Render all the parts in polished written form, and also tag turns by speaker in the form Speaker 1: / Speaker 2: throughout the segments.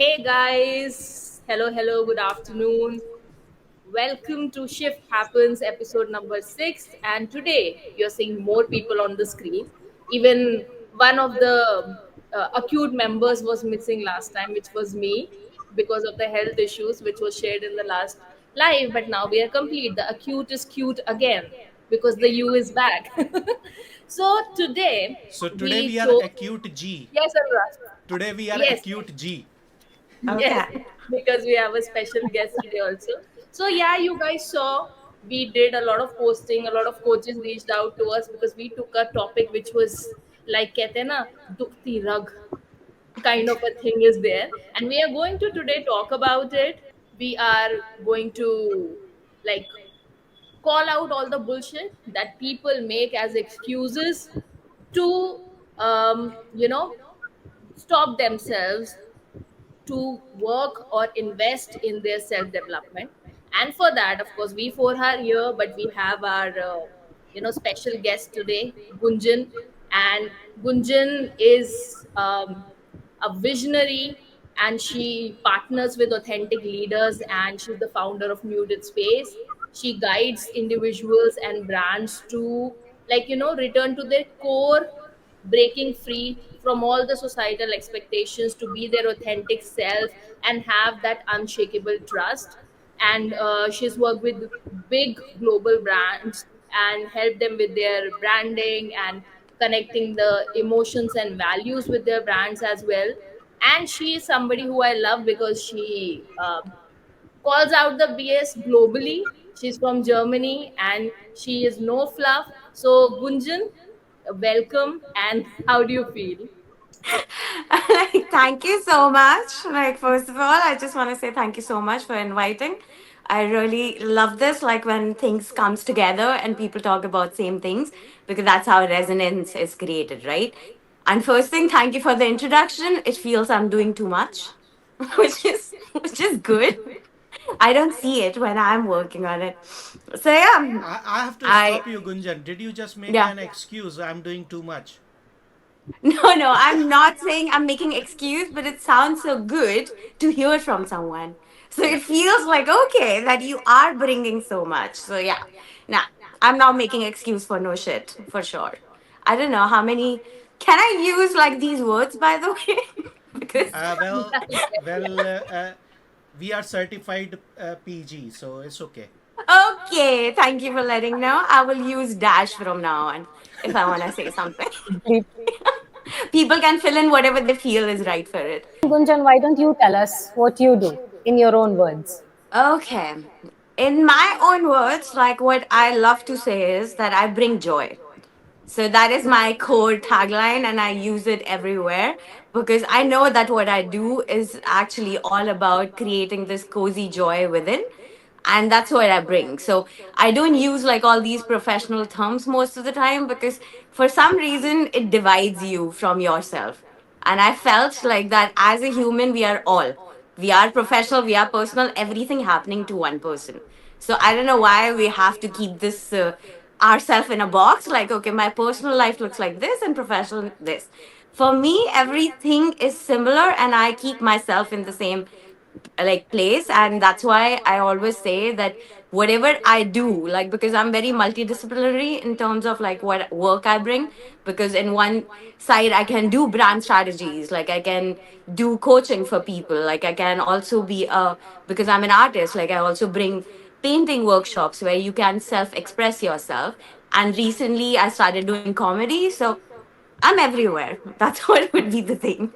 Speaker 1: Hey guys, hello, good afternoon. Welcome to Shift Happens episode number 6. And today you're seeing more people on the screen. Even one of the acute members was missing last time, which was me because of the health issues, which was shared in the last live. But now we are complete. The acute is cute again because the U is back. So today
Speaker 2: So today
Speaker 1: we
Speaker 2: we are
Speaker 1: chose.
Speaker 2: acute G.
Speaker 1: Yes, Anurag.
Speaker 2: Today we are
Speaker 1: Yes,
Speaker 2: acute G.
Speaker 1: yes,
Speaker 3: Okay.
Speaker 1: because we have a special guest today also. So yeah, you guys saw we did a lot of posting. A lot of coaches reached out to us because we took a topic which was like कहते हैं ना दुखती रग kind of a thing is there, and we are going to today talk about it. We are going to like call out all the bullshit that people make as excuses to stop themselves to work or invest in their self development. And for that, of course, we four are here, but we have our special guest today, Gunjan. And Gunjan is a visionary, and she partners with authentic leaders, and she's the founder of Muted Space. She guides individuals and brands to return to their core, breaking free from all the societal expectations to be their authentic self and have that unshakable trust. And she's worked with big global brands and helped them with their branding and connecting the emotions and values with their brands as well. And she is somebody who I love because she calls out the BS globally. She's from Germany and she is no fluff. So, Gunjan, welcome. And how do you feel?
Speaker 3: Like, thank you so much. Like, first of all, I just want to say thank you so much for inviting. I really love this, like when things comes together and people talk about same things, because that's how resonance is created, right? And first thing, thank you for the introduction. It feels I'm doing too much, which is good. I don't see it when I'm working on it. So yeah,
Speaker 2: I have to
Speaker 3: I
Speaker 2: stop you, Gunjan. Did you just make
Speaker 3: yeah.
Speaker 2: an excuse? I'm doing too much.
Speaker 3: No, I'm not saying I'm making excuse, but it sounds so good to hear from someone. So
Speaker 2: Yeah.
Speaker 3: it feels like okay that you are bringing so much. So yeah, nah, I'm not making excuse for no shit for sure. I don't know how many. Can I use like these words by the way? Because
Speaker 2: Uh, well,
Speaker 1: Yeah.
Speaker 2: well, we are certified PG, so it's okay.
Speaker 3: okay, thank you for letting know. I will use dash from now on if I want to say something. People can fill in whatever they feel is right for it.
Speaker 4: Gunjan, why don't you tell us what you do in your own words?
Speaker 3: Okay. In my own words, like what I love to say is that I bring joy. So that is my core tagline, and I use it everywhere because I know that what I do is actually all about creating this cozy joy within. And that's what I bring. So I don't use like all these professional terms most of the time because for some reason it divides you from yourself. And I felt like that as a human, we are all. We are professional, we are personal, everything happening to one person. So I don't know why we have to keep this ourselves in a box. Like, okay, my personal life looks like this and professional this. For me, everything is similar, and I keep myself in the same like place, and that's why I always say that whatever I do, like because I'm very multidisciplinary in terms of like what work I bring, because in one side I can do brand strategies, like I can do coaching for people, like I can also be a, because I'm an artist, like I also bring painting workshops where you can self express yourself. And recently I started doing comedy, so I'm everywhere. That's what would be the thing.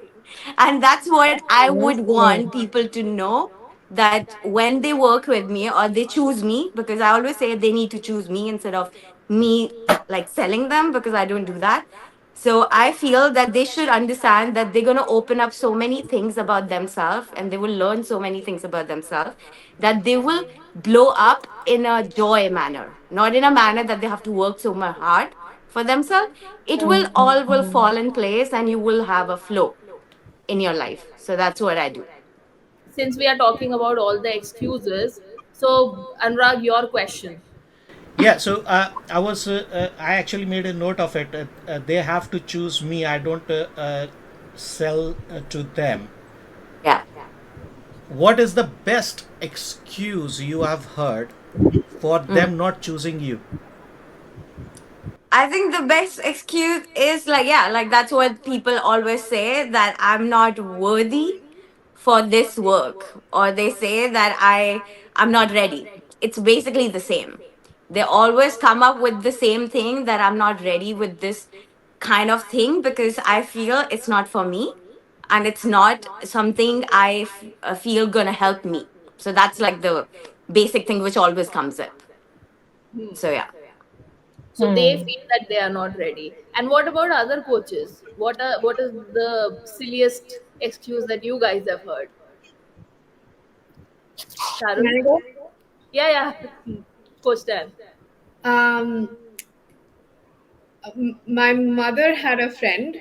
Speaker 3: And that's what I would want
Speaker 4: Amazing.
Speaker 3: people to know, that when they work with me or they choose me, because I always say they need to choose me instead of me like selling them, because I don't do that. So I feel that they should understand that they're going to open up so many things about themselves and they will learn so many things about themselves, that they will blow up in a joy manner, not in a manner that they have to work so much hard for themselves. It will all will fall in place and you will have a flow in your life. So that's what I do.
Speaker 1: Since we are talking about all the excuses, so Anurag, your question.
Speaker 2: Yeah, so I actually made a note of it. They have to choose me. I don't sell to them.
Speaker 3: Yeah.
Speaker 2: what is the best excuse you have heard for them not choosing you?
Speaker 3: I think the best excuse is like, yeah, like that's what people always say, that I'm not worthy for this work, or they say that I'm not ready. It's basically the same. They always come up with the same thing, that I'm not ready with this kind of thing because I feel it's not for me, and it's not something feel gonna help me. So that's like the basic thing which always comes up. So yeah.
Speaker 1: So they feel that they are not ready. And what about other coaches? What is the silliest excuse that you guys have heard?
Speaker 5: Can
Speaker 1: Charul?
Speaker 5: I go?
Speaker 1: Yeah, yeah. Coach Dan.
Speaker 5: Um, my mother had a friend,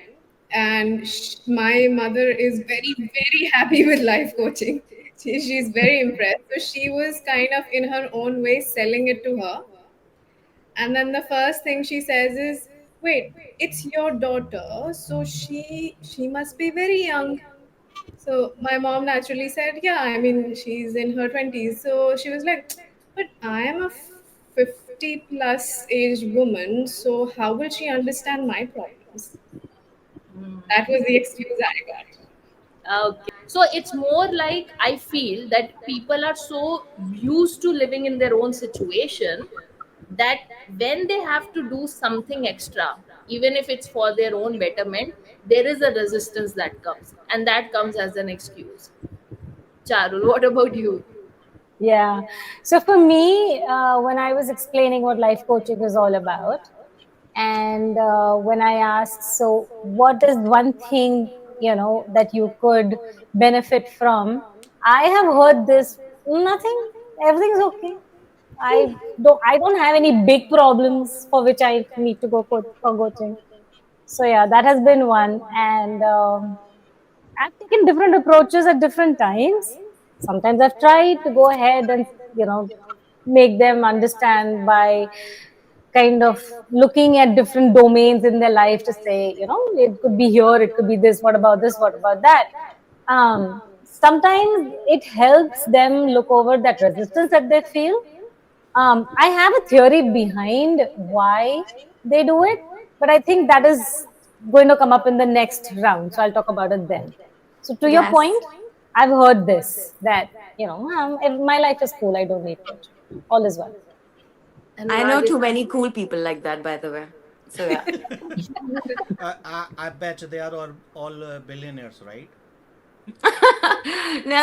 Speaker 5: and my mother is very, very happy with life coaching. She's very impressed. So she was kind of in her own way selling it to her. And then the first thing she says is, "Wait, it's your daughter, so she must be very young." So my mom naturally said, "Yeah, I mean, she's in her 20s." So she was like, "But I am a 50 plus aged woman, so how will she understand my problems?" That was the excuse I got.
Speaker 1: Okay. So it's more like I feel that people are so used to living in their own situation that when they have to do something extra, even if it's for their own betterment, there is a resistance that comes, and that comes as an excuse. Charul, what about you?
Speaker 4: Yeah. So for me, when I was explaining what life coaching is all about, and when I asked, so what is one thing, that you could benefit from? I have heard this, nothing, everything's okay. I don't have any big problems for which I need to go for coaching. So yeah, that has been one. And I've taken different approaches at different times. Sometimes I've tried to go ahead and, make them understand by kind of looking at different domains in their life to say, it could be here, it could be this, what about this, what about that. Sometimes it helps them look over that resistance that they feel. I have a theory behind why they do it, but I think that is going to come up in the next round. So I'll talk about it then. So to your
Speaker 3: Yes.
Speaker 4: point, I've heard this that, if my life is cool, I don't need coach. All is well.
Speaker 1: And
Speaker 3: I know
Speaker 1: Rajesh?
Speaker 3: too many cool people like that, by the way. So yeah.
Speaker 2: I bet they are all billionaires, right?
Speaker 3: No,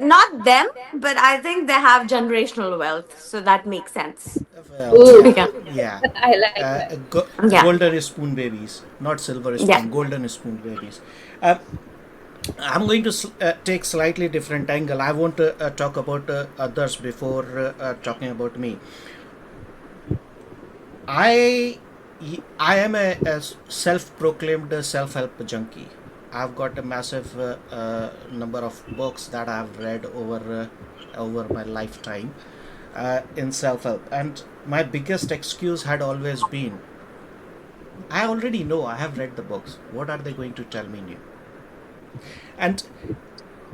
Speaker 3: not them, but I think they have generational wealth, so that makes sense.
Speaker 2: Well,
Speaker 1: Ooh,
Speaker 2: yeah,
Speaker 3: Yeah.
Speaker 2: yeah.
Speaker 1: I like that.
Speaker 3: Yeah.
Speaker 2: Golden spoon babies, not silver
Speaker 3: Yeah.
Speaker 2: spoon. Golden spoon babies. Uh, I'm going to take slightly different angle. I want to talk about others before talking about me. I I am a self-proclaimed self-help junkie. I've got a massive number of books that I've read over my lifetime in self-help, and my biggest excuse had always been, I already know, I have read the books. What are they going to tell me new? And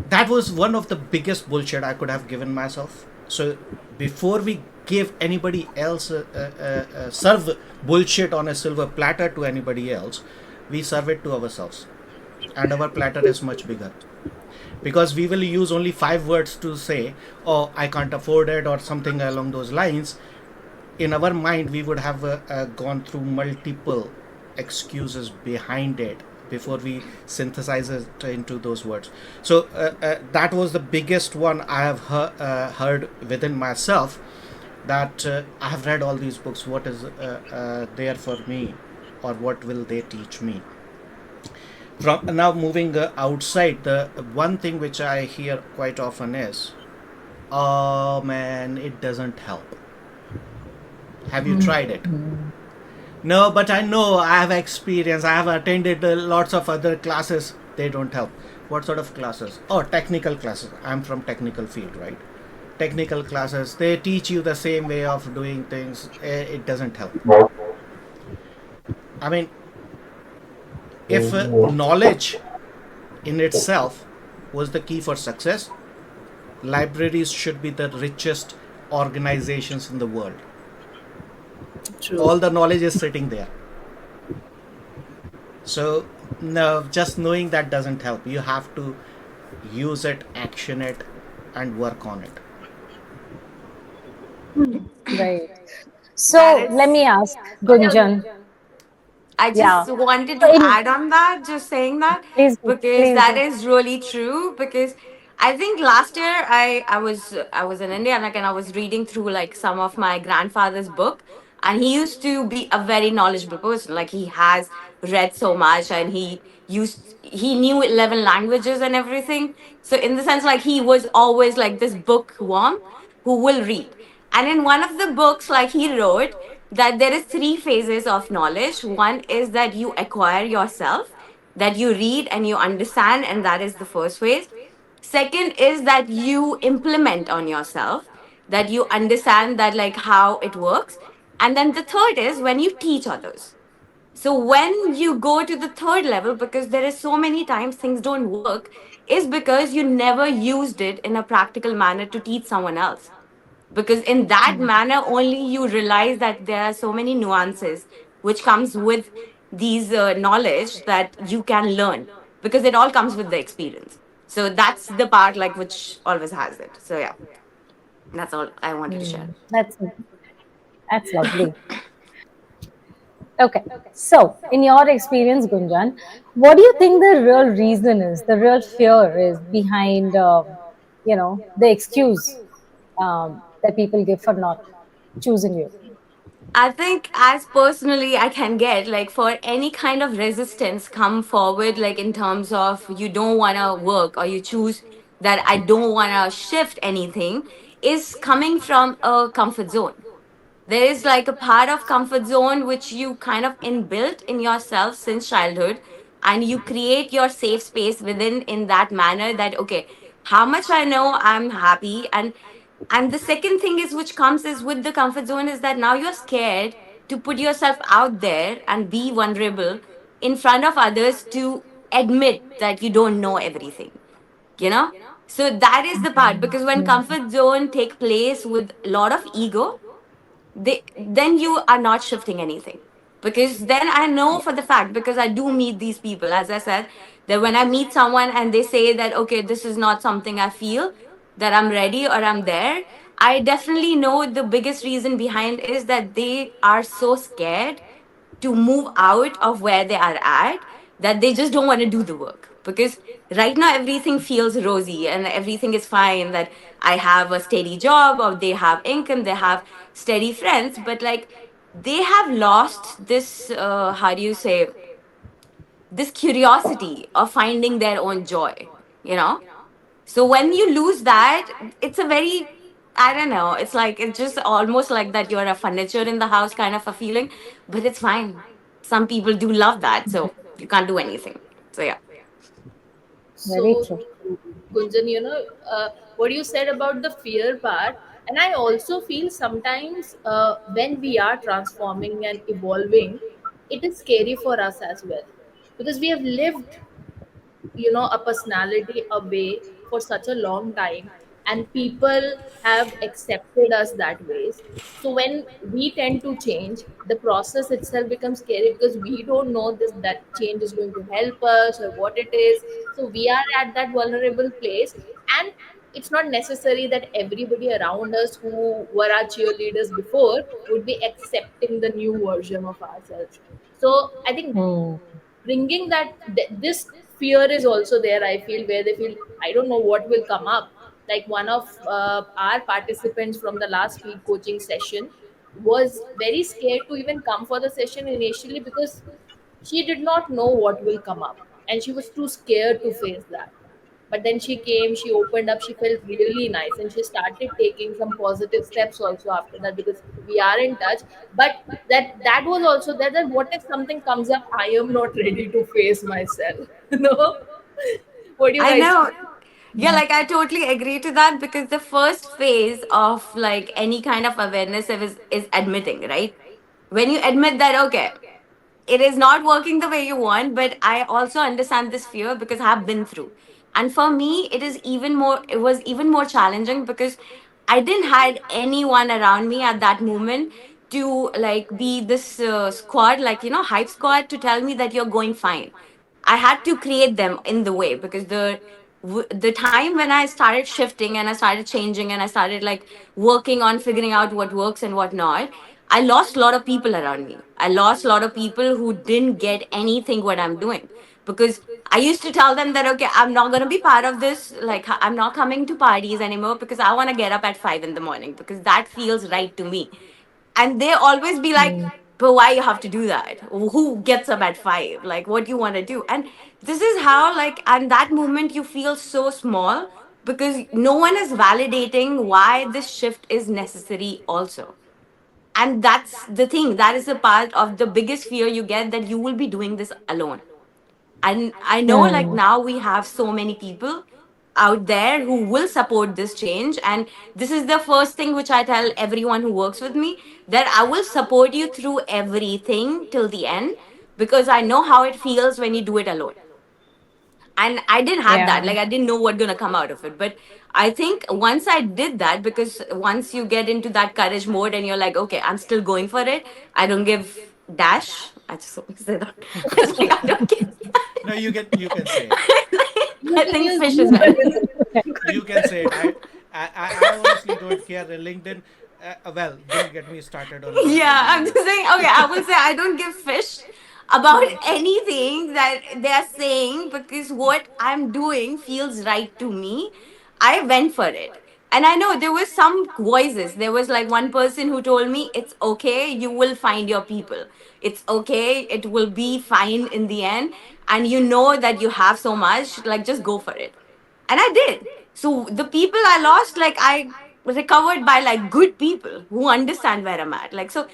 Speaker 2: that was one of the biggest bullshit I could have given myself. So before we give anybody else serve bullshit on a silver platter to anybody else, we serve it to ourselves, and our platter is much bigger, because we will use only 5 words to say, oh, I can't afford it, or something along those lines. In our mind we would have gone through multiple excuses behind it before we synthesize it into those words. So that was the biggest one I have heard within myself, that I have read all these books, what is there for me, or what will they teach me? From now moving outside, the one thing which I hear quite often is, oh man, it doesn't help. Have you tried it? No, but I know, I have experience, I have attended lots of other classes, they don't help. What sort of classes? Oh, technical classes. I'm from technical field, right? Technical classes, they teach you the same way of doing things, it doesn't help. I mean, if knowledge in itself was the key for success, Libraries should be the richest organizations in the world.
Speaker 1: True.
Speaker 2: All the knowledge is sitting there. So, no, just knowing that doesn't help. You have to use it, action it, and work on it.
Speaker 4: Right.
Speaker 3: That
Speaker 4: So let
Speaker 3: is,
Speaker 4: me ask Gunjan.
Speaker 3: I
Speaker 4: Yeah.
Speaker 3: just wanted
Speaker 4: So
Speaker 3: to
Speaker 4: in
Speaker 3: add on that, just saying that,
Speaker 4: please do,
Speaker 3: because
Speaker 4: please
Speaker 3: that
Speaker 4: do.
Speaker 3: is really true. Because I think last year I was in India, like, and I was reading through like some of my grandfather's book, and he used to be a very knowledgeable person. Like, he has read so much, and he knew 11 languages and everything. So in the sense, like, he was always like this bookworm who will read. And in one of the books, like, he wrote that there is three phases of knowledge. One is that you acquire yourself, that you read and you understand, and that is the first phase. Second is that you implement on yourself, that you understand that, like, how it works. And then the third is when you teach others. So when you go to the third level, because there is so many times things don't work, is because you never used it in a practical manner to teach someone else. Because in that manner only you realize that there are so many nuances which comes with these knowledge that you can learn, because it all comes with the experience. So that's the part, like, which always has it. So yeah, that's all I wanted to share.
Speaker 4: That's lovely. Okay. So in your experience, Gunjan, what do you think the real reason is, the real fear is behind, the excuse that people give for not choosing you?
Speaker 3: I think, as personally I can get, like, for any kind of resistance come forward, like, in terms of you don't want to work, or you choose that I don't want to shift anything, is coming from a comfort zone. There is like a part of comfort zone which you kind of inbuilt in yourself since childhood, and you create your safe space within in that manner, that okay, how much I know, I'm happy. And the second thing is, which comes is with the comfort zone, is that now you're scared to put yourself out there and be vulnerable in front of others, to admit that you don't know everything, you know. So that is the part, because when comfort zone take place with a lot of ego, then you are not shifting anything. Because then I know for the fact, because I do meet these people, as I said, that when I meet someone and they say that okay, this is not something I feel that I'm ready or I'm there, I definitely know the biggest reason behind is that they are so scared to move out of where they are at, that they just don't want to do the work. Because right now everything feels rosy and everything is fine, that I have a steady job, or they have income, they have steady friends, but like, they have lost this how do you say, this curiosity of finding their own joy, you know. So when you lose that, it's a very, I don't know, it's like, it's just almost like that you're a furniture in the house kind of a feeling, but it's fine. Some people do love that, so you can't do anything. So yeah.
Speaker 4: Very
Speaker 1: So
Speaker 4: true.
Speaker 1: true, Gunjan, what you said about the fear part, and I also feel sometimes when we are transforming and evolving, it is scary for us as well, because we have lived a personality away for such a long time, and people have accepted us that ways. So when we tend to change, the process itself becomes scary, because we don't know this that change is going to help us or what it is. So we are at that vulnerable place, and it's not necessary that everybody around us who were our cheerleaders before would be accepting the new version of ourselves. So I think
Speaker 4: Hmm.
Speaker 1: bringing this fear is also there, I feel, where they feel, I don't know what will come up. Like one of our participants from the last speed coaching session was very scared to even come for the session initially, because she did not know what will come up, and she was too scared to face that. But then she came, she opened up, she felt really nice, and she started taking some positive steps also after that, because we are in touch. But that was also there, that what if something comes up, I am not ready to face myself. No, what do you
Speaker 3: I
Speaker 1: guys
Speaker 3: know.
Speaker 1: feel?
Speaker 3: Yeah, like, I totally agree to that, because the first phase of like any kind of awareness is admitting, right? When you admit that, okay, it is not working the way you want, but I also understand this fear because I have been through. And for me, it was even more challenging because I didn't had anyone around me at that moment to like be this squad, like, hype squad, to tell me that you're going fine. I had to create them in the way, because the time when I started shifting and I started changing and I started like working on figuring out what works and what not, I lost a lot of people around me. I lost a lot of people who didn't get anything what I'm doing, because I used to tell them that, okay, I'm not going to be part of this. Like, I'm not coming to parties anymore because I want to get up at 5 in the morning because that feels right to me. And they always be like,
Speaker 4: Mm.
Speaker 3: but why you have to do that? Who gets up at 5? Like, what you want to do? And this is how, like, and that moment you feel so small because no one is validating why this shift is necessary, also. And that's the thing. That is the part of the biggest fear you get, that you will be doing this alone. And I know, like,
Speaker 4: Mm.
Speaker 3: now we have so many people out there who will support this change. And this is the first thing which I tell everyone who works with me, that I will support you through everything till the end, because I know how it feels when you do it alone. And I didn't have that,
Speaker 4: Yeah.
Speaker 3: like, I didn't know what gonna come out of it. But I think once I did that, because once you get into that courage mode and you're like, okay, I'm still going for it, I don't give dash, I just want to say that. It's like, I don't give.
Speaker 2: No, you can say it.
Speaker 1: You
Speaker 3: I
Speaker 1: can
Speaker 3: think
Speaker 1: use
Speaker 3: fish is
Speaker 1: you,
Speaker 3: better.
Speaker 1: you
Speaker 2: You
Speaker 1: could
Speaker 2: can say it. I honestly don't care. LinkedIn. Well, don't get me started on
Speaker 3: Yeah,
Speaker 2: LinkedIn.
Speaker 3: I'm just saying, okay, I will say I don't give fish about anything that they are saying, because what I'm doing feels right to me. I went for it. And I know there was some voices. There was like one person who told me, it's okay, you will find your people. It's okay, it will be fine in the end. And you know that you have so much, like, just go for it. And I did. So the people I lost, like, I recovered by like good people who understand where I'm at. Like, so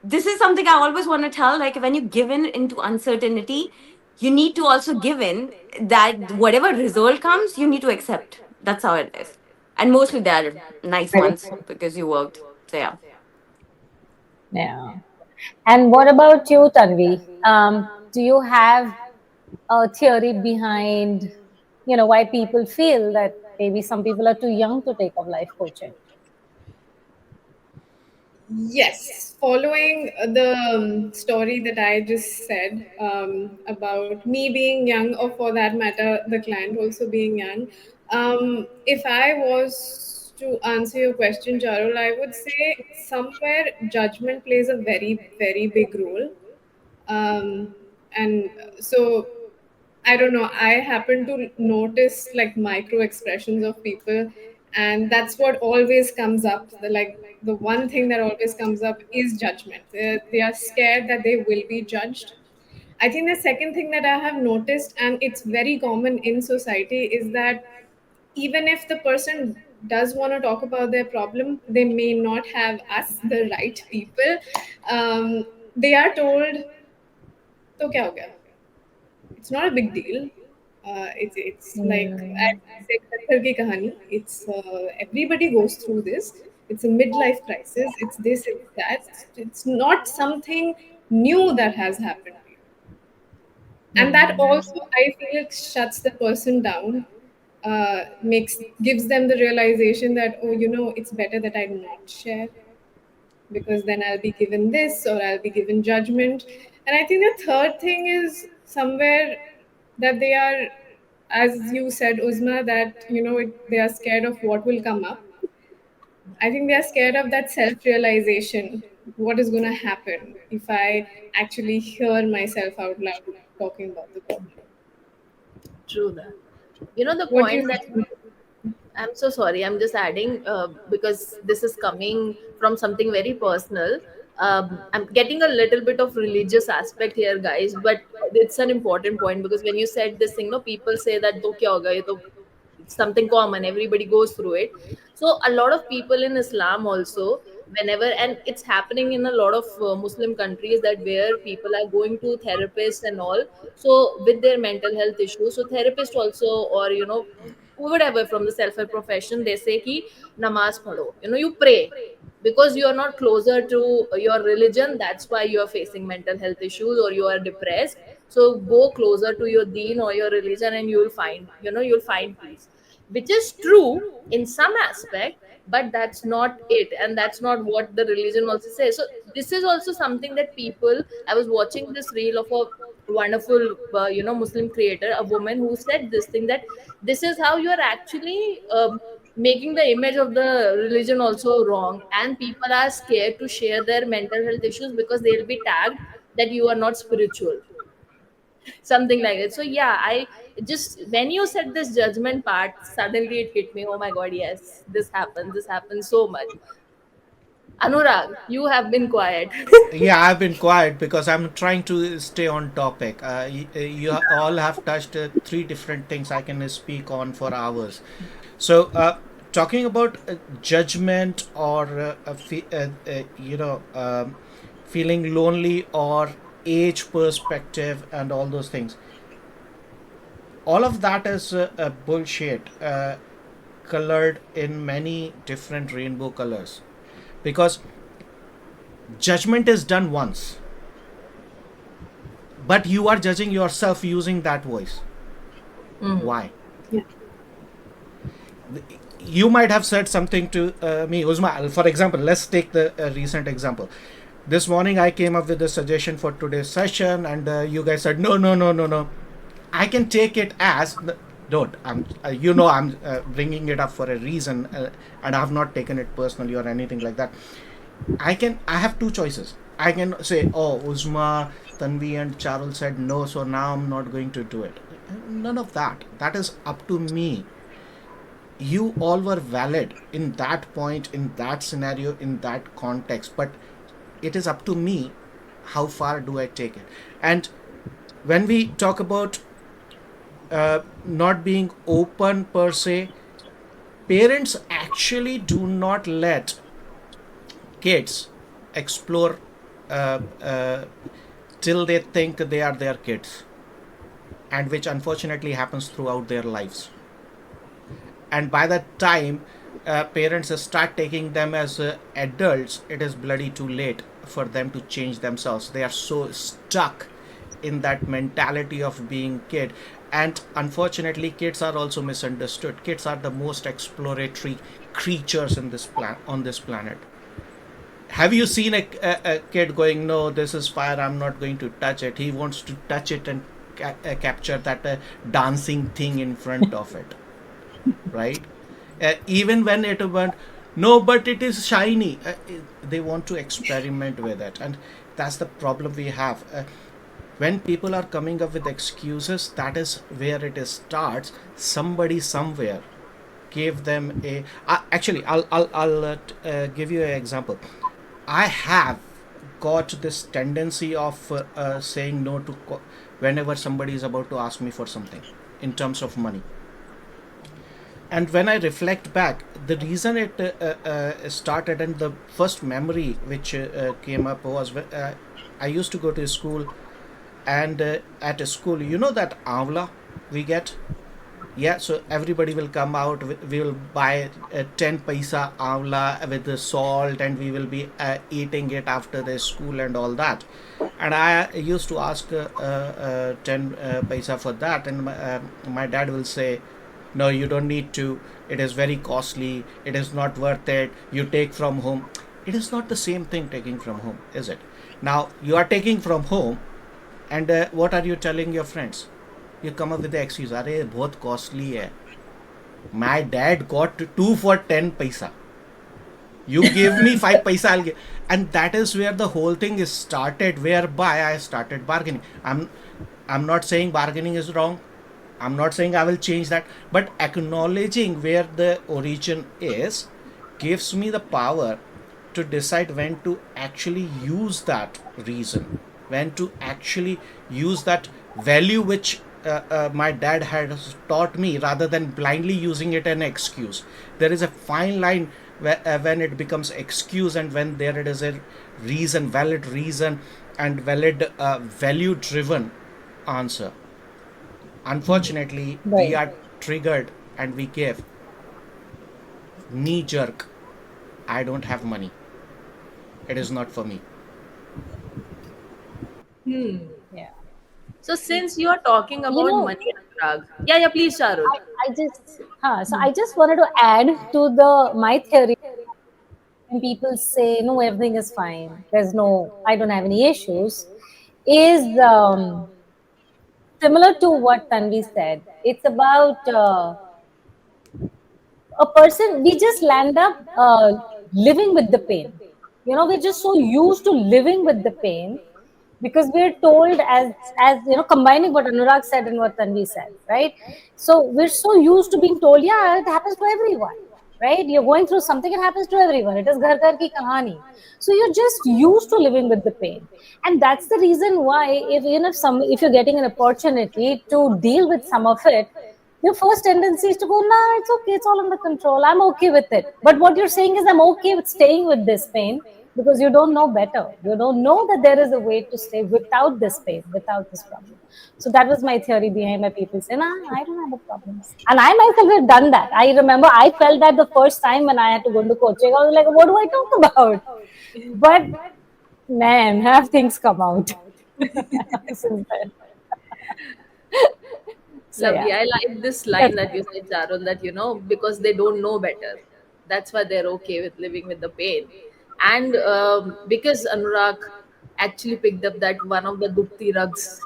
Speaker 3: this is something I always want to tell. Like, when you give in into uncertainty, you need to also give in that whatever result comes, you need to accept. That's how it is. And mostly they are nice
Speaker 4: Very
Speaker 3: ones
Speaker 4: true.
Speaker 3: because you worked. So yeah.
Speaker 4: Yeah. And what about you, Tanvi? Do you have a theory behind, why people feel that maybe some people are too young to take up life coaching?
Speaker 5: Yes, following the story that I just said about me being young, or for that matter, the client also being young. If I was to answer your question, Jarul, I would say somewhere judgment plays a very, very big role. And so I don't know. I happen to notice like micro expressions of people, and that's what always comes up. The one thing that always comes up is judgment. They are scared that they will be judged. I think the second thing that I have noticed, and it's very common in society, is that even if the person does want to talk about their problem, they may not have us, the right people. They are told, "तो क्या हो गया?" It's not a big deal. It's like,
Speaker 4: Mm.
Speaker 5: as we say, Kattar ki kahani. It's everybody goes through this. It's a midlife crisis. It's this. It's that. It's not something new that has happened to you, and that
Speaker 4: Mm.
Speaker 5: also I feel shuts the person down. Makes gives them the realization that, oh, it's better that I not share, because then I'll be given this or I'll be given judgment. And I think the third thing is somewhere that they are, as you said, Uzma, that they are scared of what will come up. I think they are scared of that self-realization. What is going to happen if I actually hear myself out loud talking about the problem?
Speaker 1: true that. The
Speaker 5: What do you
Speaker 1: point that
Speaker 5: think?
Speaker 1: I'm so sorry. I'm just adding because this is coming from something very personal. I'm getting a little bit of religious aspect here, guys, but it's an important point because when you said this thing, no, people say that "तो क्या होगा, ये तो it's something common. Everybody goes through it." So a lot of people in Islam also, whenever, and it's happening in a lot of Muslim countries, that where people are going to therapists and all. So with their mental health issues, so therapist also, or whatever from the self-help profession, they say ki namaz padho, you pray, because you are not closer to your religion, that's why you are facing mental health issues or you are depressed. So go closer to your deen or your religion and you'll find, you'll find peace, which is true in some aspect, but that's not it, and that's not what the religion also says. So this is also something that people, I was watching this reel of a wonderful Muslim creator, a woman who said this thing, that this is how you are actually making the image of the religion also wrong, and people are scared to share their mental health issues because they'll be tagged that you are not spiritual, something like that. So yeah, I just, when you said this judgment part, suddenly it hit me, oh my god, yes, this happens so much. Anurag, you have been quiet.
Speaker 2: Yeah, I've been quiet because I'm trying to stay on topic. You all have touched three different things I can speak on for hours. So, talking about judgment or feeling lonely or age perspective and all those things, all of that is bullshit, colored in many different rainbow colors, because judgment is done once, but you are judging yourself using that voice. Why? You might have said something to me, Uzma. For example, let's take the recent example. This morning I came up with a suggestion for today's session, and you guys said no, no, no, no, no. I can take it as don't. I'm bringing it up for a reason, and I have not taken it personally or anything like that. I have two choices. I can say, oh, Uzma, Tanvi, and Charul said no, so now I'm not going to do it. None of that. That is up to me. You all were valid in that point, in that scenario, in that context, but it is up to me how far do I take it. And when we talk about not being open per se, parents actually do not let kids explore till they think they are their kids, and which unfortunately happens throughout their lives. And by that time parents start taking them as adults, it is bloody too late for them to change themselves. They are so stuck in that mentality of being kid. And unfortunately, kids are also misunderstood. Kids are the most exploratory creatures in on this planet. Have you seen a kid going, no, this is fire, I'm not going to touch it? He wants to touch it and capture that dancing thing in front of it, right? Even when it went, no, but it is shiny. They want to experiment with it, and that's the problem we have. When people are coming up with excuses, that is where it starts. Somebody somewhere gave them a. Actually, I'll give you an example. I have got this tendency of saying no to whenever somebody is about to ask me for something in terms of money. And when I reflect back, the reason it started, and the first memory which came up was I used to go to school, and at a school, you know that avla we get? Yeah, so everybody will come out, we will buy 10 paisa avla with the salt, and we will be eating it after the school and all that. And I used to ask 10 paisa for that, and my dad will say, no, you don't need to, it is very costly, it is not worth it, you take from home. It is not the same thing taking from home, is it? Now you are taking from home, and what are you telling your friends? You come up with the excuse, are bahut costly hai. My dad got 2 for 10 paisa, you give me 5 paisa, I'll give. And that is where the whole thing is started, whereby I started bargaining. I'm not saying bargaining is wrong, I'm not saying I will change that, but acknowledging where the origin is gives me the power to decide when to actually use that reason, when to actually use that value which my dad had taught me, rather than blindly using it an excuse. There is a fine line when it becomes excuse and when there it is a reason, valid reason, and valid value driven answer. Unfortunately, we
Speaker 4: Right.
Speaker 2: are triggered and we give knee jerk, I don't have money, it is not for me.
Speaker 1: Hmm.
Speaker 4: Yeah.
Speaker 1: So since you are talking
Speaker 4: You
Speaker 1: about
Speaker 4: know,
Speaker 1: money, Anurag, yeah, yeah, please, Charul.
Speaker 4: so I just wanted to add to the my theory. When people say no, everything is fine, there's no, I don't have any issues, is similar to what Tanvi said. It's about a person, we just land up living with the pain. You know, we're just so used to living with the pain because we're told, as you know, combining what Anurag said and what Tanvi said, right? So we're so used to being told, yeah, it happens to everyone, right? You're going through something, it happens to everyone. It is ghar ghar ki kahani. So you're just used to living with the pain, and that's the reason why, if you're getting an opportunity to deal with some of it, your first tendency is to go, nah, it's okay, it's all under control, I'm okay with it. But what you're saying is, I'm okay with staying with this pain because you don't know better. You don't know that there is a way to stay without this pain, without this problem. So that was my theory behind my people say, nah, I don't have a problem. And I myself have done that. I remember I felt that the first time when I had to go into coaching, I was like, what do I talk about? But man, have things come out since then. So
Speaker 1: Lovely.
Speaker 4: yeah,
Speaker 1: I like this line
Speaker 4: that's
Speaker 1: that you said, Charul, that, because they don't know better. That's why they're okay with living with the pain. And because Anurag actually picked up that one of the Dupti rugs,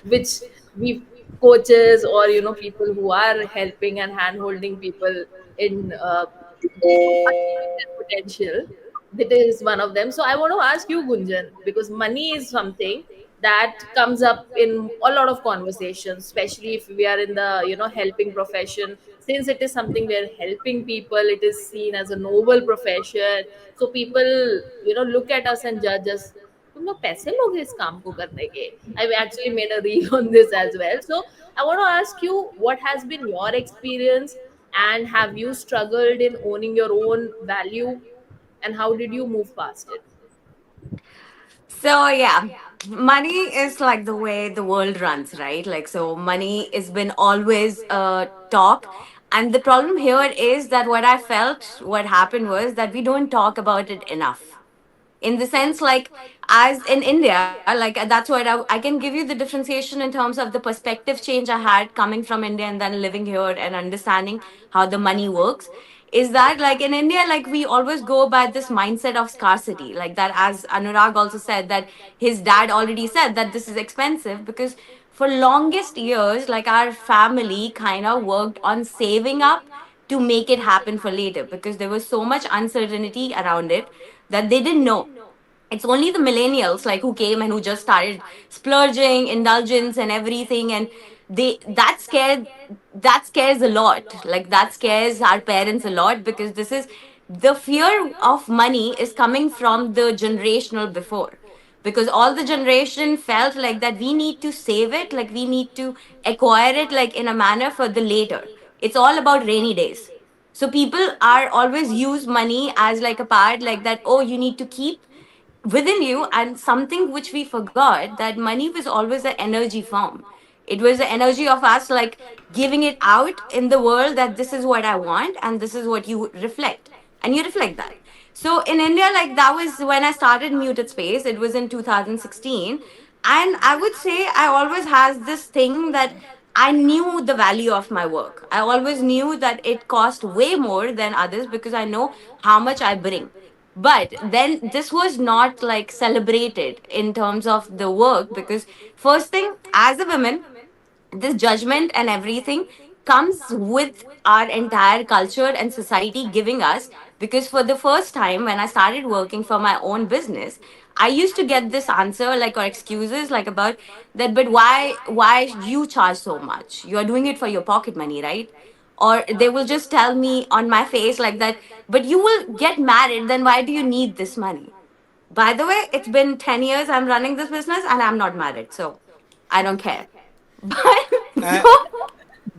Speaker 1: which we coaches or, people who are helping and hand holding people in achieving their potential, that is one of them. So I want to ask you, Gunjan, because money is something that comes up in a lot of conversations, especially if we are in the helping profession. Since it is something we are helping people, it is seen as a noble profession. So people look at us and judge us. तुम लोग पैसे लोगे इस काम को करने के. I've actually made a reel on this as well. So I want to ask you, what has been your experience, and have you struggled in owning your own value, and how did you move past it?
Speaker 3: So yeah, money is like the way the world runs, right? Like, so money has been always talk. And the problem here is that what I felt, what happened was that we don't talk about it enough. In the sense, like, as in India, like, that's what I can give you the differentiation in terms of the perspective change I had coming from India and then living here and understanding how the money works. Is that, like, in India, like, we always go by this mindset of scarcity, like that, as Anurag also said, that his dad already said that this is expensive because for longest years, like, our family kind of worked on saving up to make it happen for later because there was so much uncertainty around it that they didn't know. It's only the millennials, like, who came and who just started splurging, indulgence and everything, and they that scares a lot. Like, that scares our parents a lot because this is the fear of money is coming from the generational before, because all the generation felt like that we need to save it, like we need to acquire it, like, in a manner for the later. It's all about rainy days. So people are always use money as like a part, like that, oh, you need to keep within you. And something which we forgot, that money was always an energy form. It was the energy of us, like, giving it out in the world, that this is what I want and this is what you reflect, and you reflect that. So in India, like, that was when I started Muted Space. It was in 2016. And I would say I always has this thing that I knew the value of my work. I always knew that it cost way more than others because I know how much I bring. But then this was not like celebrated in terms of the work because, first thing, as a woman, this judgment and everything comes with our entire culture and society giving us. Because for the first time when I started working for my own business, I used to get this answer, like, or excuses, like, about that, but why you charge so much? You are doing it for your pocket money, right? Or they will just tell me on my face like that, but you will get married, then why do you need this money? By the way, it's been 10 years I'm running this business and I'm not married, so I don't care. But
Speaker 2: Uh,
Speaker 3: so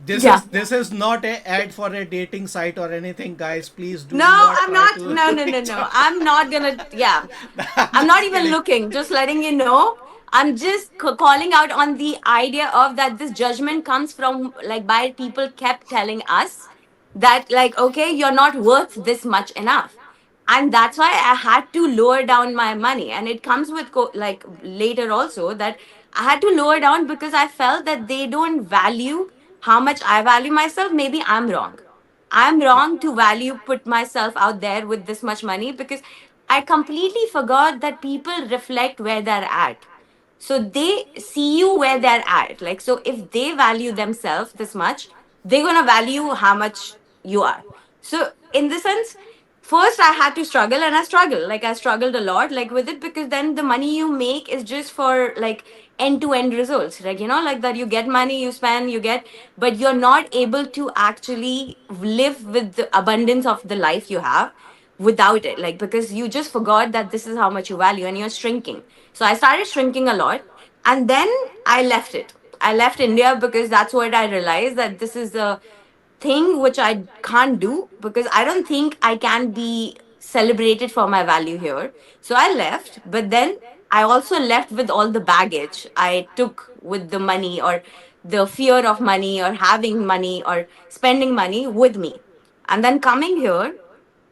Speaker 2: this
Speaker 3: yeah.
Speaker 2: is this is not a ad for a dating site or anything, guys. Please do
Speaker 3: No,
Speaker 2: not
Speaker 3: I'm
Speaker 2: try
Speaker 3: not.
Speaker 2: to
Speaker 3: No, no, no,
Speaker 2: reach
Speaker 3: no.
Speaker 2: out.
Speaker 3: I'm not gonna. Yeah,
Speaker 2: I'm
Speaker 3: I'm not
Speaker 2: just
Speaker 3: even
Speaker 2: kidding.
Speaker 3: looking. Just letting you know. I'm just calling out on the idea of that this judgment comes from like by people kept telling us that like okay you're not worth this much enough, and that's why I had to lower down my money. And it comes with like later also that I had to lower down because I felt that they don't value how much I value myself. Maybe I'm wrong to value put myself out there with this much money because I completely forgot that people reflect where they're at. So they see you where they're at. Like, so if they value themselves this much, they're going to value how much you are. So, in the sense, first I had to struggle and I struggled. Like, I struggled a lot, like, with it because then the money you make is just for like end to end results. Like, like that you get money, you spend, you get, but you're not able to actually live with the abundance of the life you have without it, like because you just forgot that this is how much you value and you're shrinking. So I started shrinking a lot, and then I left India because that's what I realized, that this is a thing which I can't do because I don't think I can be celebrated for my value here. So I left, but then I also left with all the baggage I took with the money, or the fear of money or having money or spending money with me. And then coming here,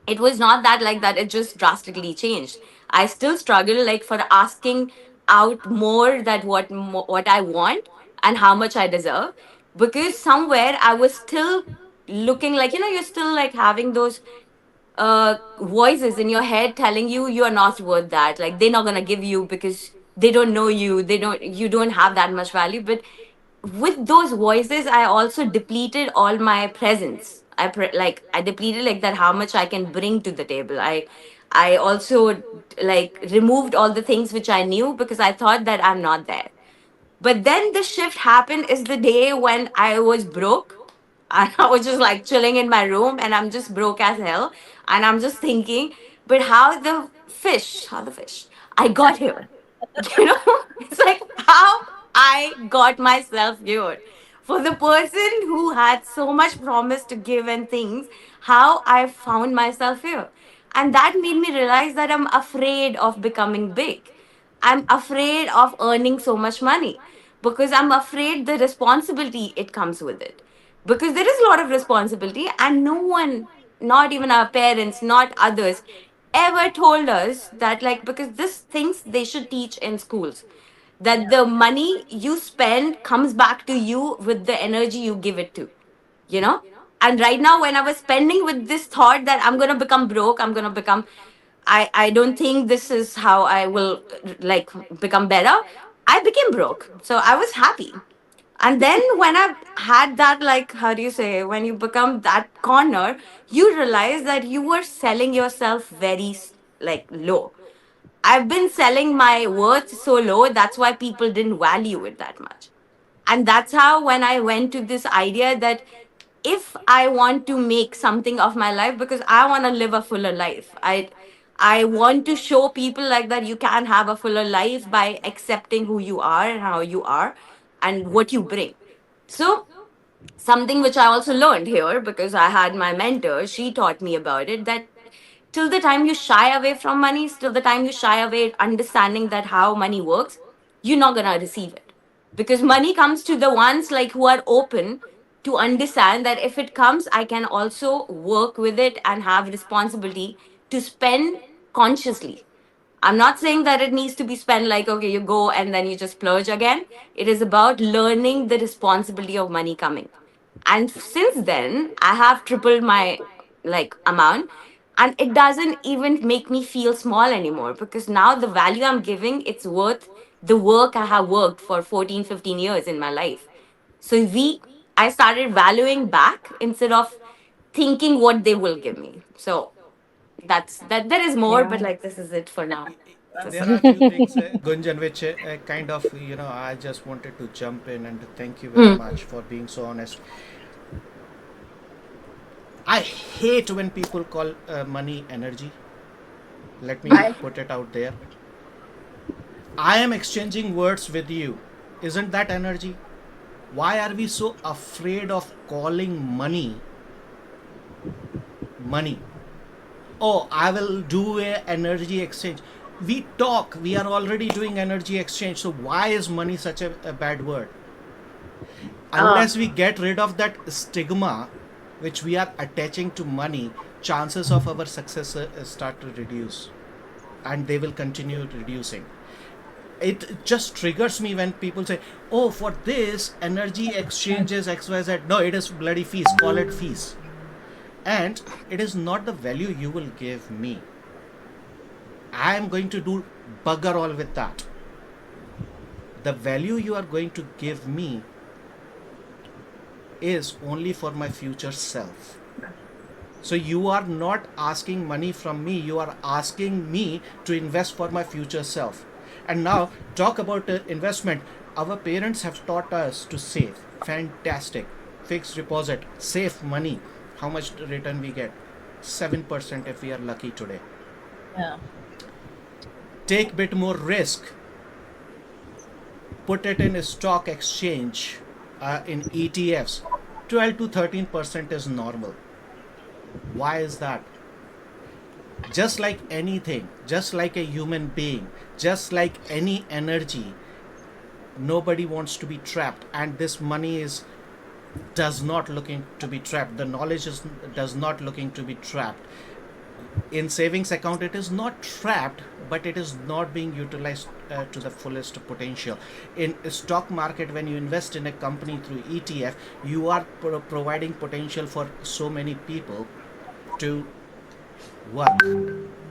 Speaker 3: it was not that like that, it just drastically changed. I still struggle like for asking out more that what I want and how much I deserve, because somewhere I was still looking like, you're still like having those voices in your head telling you you are not worth that, like they're not going to give you because they don't know you, you don't have that much value. But with those voices I also depleted all my presence. Like I depleted like that how much I can bring to the table. I also like removed all the things which I knew because I thought that I'm not there. But then the shift happened is the day when I was broke and I was just like chilling in my room and I'm just broke as hell. And I'm just thinking, but how the fish I got here? It's like how I got myself here. For the person who had so much promise to give and things, how I found myself here. And that made me realize that I'm afraid of becoming big. I'm afraid of earning so much money because I'm afraid the responsibility it comes with it. Because there is a lot of responsibility, and no one, not even our parents, not others, ever told us that, like, because this things they should teach in schools, that the money you spend comes back to you with the energy you give it to, you know? And right now, when I was spending with this thought that I'm going to become broke, I'm going to become, I don't think this is how I will like become better. I became broke. So I was happy. And then when I had that, like, how do you say, when you become that corner, you realize that you were selling yourself very like low. I've been selling my worth so low. That's why people didn't value it that much. And that's how when I went to this idea that if I want to make something of my life, because I want to live a fuller life, I want to show people like that you can have a fuller life by accepting who you are and how you are and what you bring. So something which I also learned here, because I had my mentor, she taught me about it, that till the time you shy away from money, till the time you shy away understanding that how money works, you're not gonna receive it. Because money comes to the ones like who are open to understand that if it comes, I can also work with it and have responsibility to spend consciously. I'm not saying that it needs to be spent like, okay, you go and then you just splurge again. It is about learning the responsibility of money coming. And since then, I have tripled my like amount, and it doesn't even make me feel small anymore because now the value I'm giving, it's worth the work I have worked for 14, 15 years in my life. So I started valuing back instead of thinking what they will give me. So that's that. There is more, but
Speaker 4: Yeah.
Speaker 3: like this is it for now.
Speaker 2: There are few things, Gunjan, which kind of, I just wanted to jump in and thank you very
Speaker 3: Hmm.
Speaker 2: much for being so honest. I hate when people call money energy. Let me
Speaker 1: I
Speaker 2: put it out there. I am exchanging words with you. Isn't that energy? Why are we so afraid of calling money money? Oh, I will do a energy exchange. We talk, we are already doing energy exchange. So why is money such a bad word?
Speaker 1: Ah,
Speaker 2: Unless we get rid of that stigma which we are attaching to money, chances of our success start to reduce, and they will continue reducing. It just triggers me when people say, oh, for this energy exchanges XYZ. No, it is bloody fees, call it fees. And it is not the value you will give me. I am going to do bugger all with that. The value you are going to give me is only for my future self. So you are not asking money from me, you are asking me to invest for my future self. And now, talk about investment. Our parents have taught us to save. Fantastic. Fixed deposit, save money. How much return we get? 7% if we are lucky today.
Speaker 1: yeah.
Speaker 2: Take bit more risk. Put it in a stock exchange, in ETFs. 12 to 13% is normal. Why is that? Just like anything, just like a human being, just like any energy, nobody wants to be trapped, and this money is does not looking to be trapped. The knowledge does not looking to be trapped. In savings account, it is not trapped, but it is not being utilized to the fullest potential. In stock market, when you invest in a company through ETF, you are providing potential for so many people to work,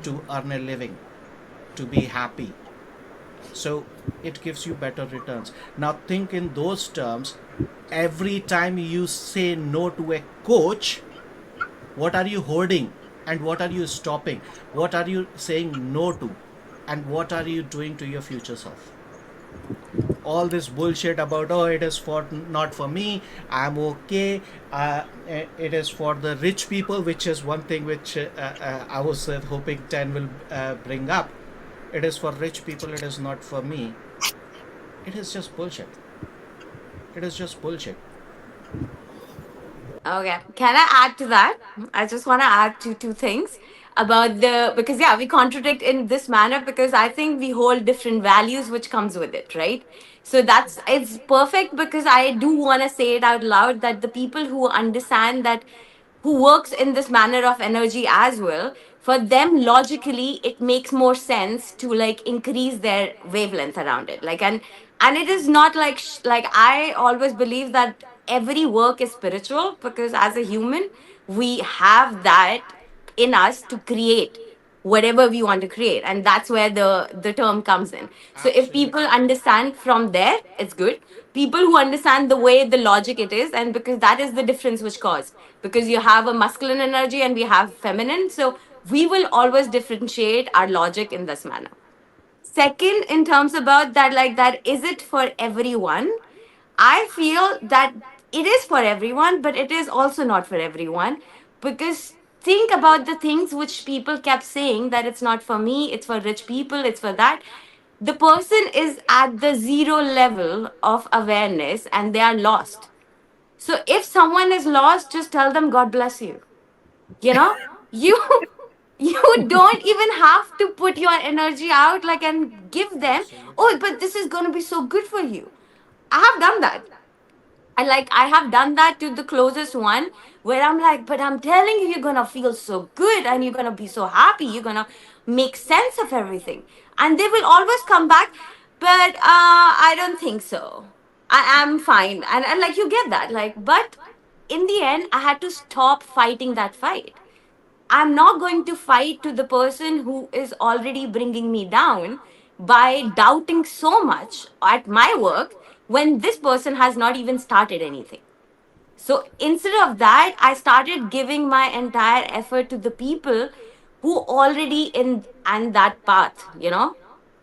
Speaker 2: to earn a living, to be happy. So it gives you better returns. Now think in those terms. Every time you say no to a coach, what are you hoarding and what are you stopping? What are you saying no to, and what are you doing to your future self? All this bullshit about, oh, it is for not for me, I'm okay, it is for the rich people, which is one thing which I was hoping Tan will bring up. It is for rich people, it is not for me. It is just bullshit. It is just bullshit.
Speaker 3: Okay. Can I add to that? I just want to add two things about the, because yeah, we contradict in this manner because I think we hold different values which comes with it, right? So that's, it's perfect because I do want to say it out loud that the people who understand that, who works in this manner of energy as well, for them logically it makes more sense to like increase their wavelength around it, like, and it is not like like I always believe that every work is spiritual because as a human we have that in us to create whatever we want to create, and that's where the term comes in. So if people
Speaker 2: Absolutely.
Speaker 3: understand from there, it's good. People who understand the way the logic it is, and because that is the difference which cause, because you have a masculine energy and we have feminine, so we will always differentiate our logic in this manner. Second, in terms about that, like that, is it for everyone? I feel that it is for everyone, but it is also not for everyone. Because think about the things which people kept saying that it's not for me, it's for rich people, it's for that. The person is at the zero level of awareness and they are lost. So if someone is lost, just tell them, God bless you. You know, you you don't even have to put your energy out like and give them, oh, but this is going to be so good for you. I have done that. And like I have done that to the closest one where I'm like, but I'm telling you, you're gonna feel so good and you're gonna be so happy, you're gonna make sense of everything. And they will always come back, but I don't think so. I am fine. And like you get that. Like, but in the end, I had to stop fighting that fight. I'm not going to fight to the person who is already bringing me down by doubting so much at my work when this person has not even started anything. So instead of that, I started giving my entire effort to the people who already in and that path, you know.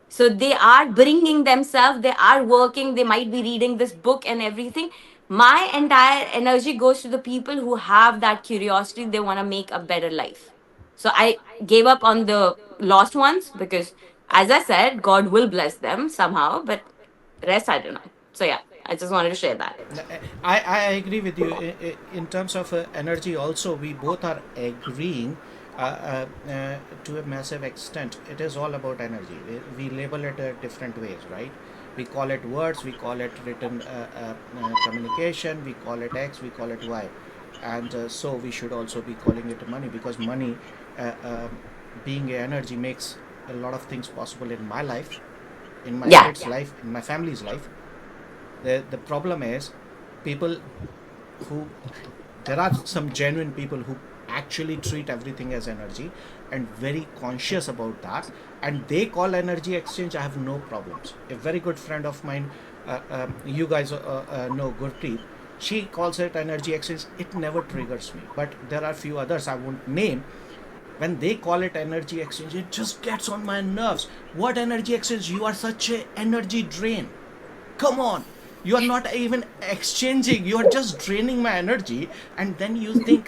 Speaker 3: So they are bringing themselves, they are working, they might be reading this book and everything. My entire energy goes to the people who have that curiosity, they want to make a better life. So I gave up on the lost ones because, as I said, God will bless them somehow, but rest I don't know. So yeah, I just wanted to share that.
Speaker 2: I agree with you. In terms of energy, also, we both are agreeing To a massive extent, it is all about energy. We label it different ways, right? We call it words, we call it written communication, we call it X, we call it Y. And so we should also be calling it money, because money, uh, uh, being a energy, makes a lot of things possible in my life, in my
Speaker 3: Yeah.
Speaker 2: kids' life, in my family's life. The problem is, people who there are some genuine people who actually treat everything as energy and very conscious about that, and they call energy exchange. I have no problems. A very good friend of mine, you guys know Gurpreet, she calls it energy exchange. It never triggers me, but there are few others I won't name. When they call it energy exchange, it just gets on my nerves. What energy exchange? You are such a energy drain. Come on, you are not even exchanging, you are just draining my energy. And then you think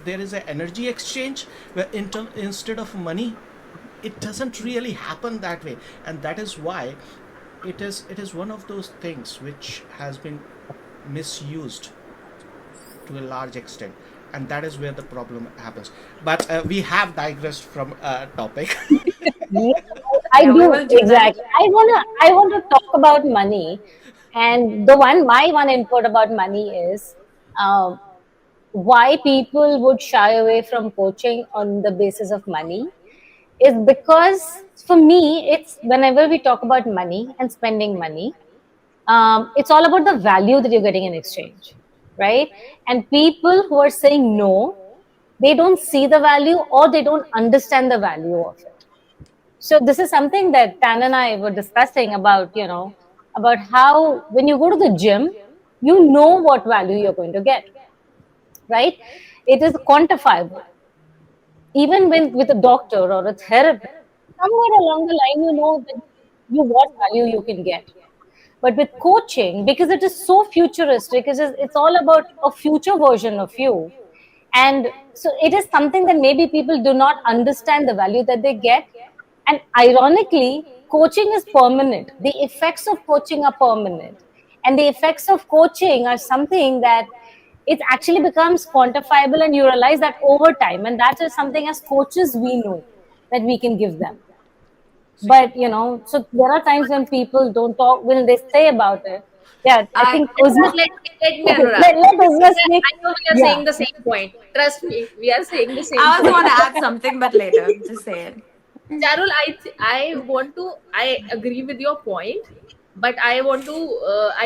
Speaker 2: there is an energy exchange where instead of money. It doesn't really happen that way. And that is why it is one of those things which has been misused to a large extent, and that is where the problem happens. But we have digressed from topic.
Speaker 4: Yeah, I
Speaker 3: Yeah, we
Speaker 4: do
Speaker 3: will do that.
Speaker 4: exactly. I want to talk about money, and my one input about money is um, why people would shy away from coaching on the basis of money is because for me it's whenever we talk about money and spending money, it's all about the value that you're getting in exchange, right? And people who are saying no, they don't see the value or they don't understand the value of it. So this is something that Tan and I were discussing about, about how when you go to the gym, you know what value you're going to get, right? It is quantifiable. Even when with a doctor or a therapist, somewhere along the line, you know that what value you can get. But with coaching, because it is so futuristic, it's all about a future version of you. And so it is something that maybe people do not understand the value that they get. And ironically, coaching is permanent. The effects of coaching are permanent. And the effects of coaching are something that it actually becomes quantifiable and you realize that over time. And that is something as coaches we know that we can give them.
Speaker 2: See,
Speaker 4: But so there are times when people don't talk when they say about it. Yeah, I
Speaker 3: I
Speaker 4: think
Speaker 1: Anurag,
Speaker 4: Uzma.
Speaker 1: let me,
Speaker 4: Okay,
Speaker 1: Anurag.
Speaker 4: let Uzma speak.
Speaker 1: I know we are
Speaker 4: Yeah.
Speaker 1: saying the same point. Trust me, we are saying the same
Speaker 3: I also
Speaker 1: point.
Speaker 3: want to add something, but later. Just say it.
Speaker 1: Charul, I agree with your point, but I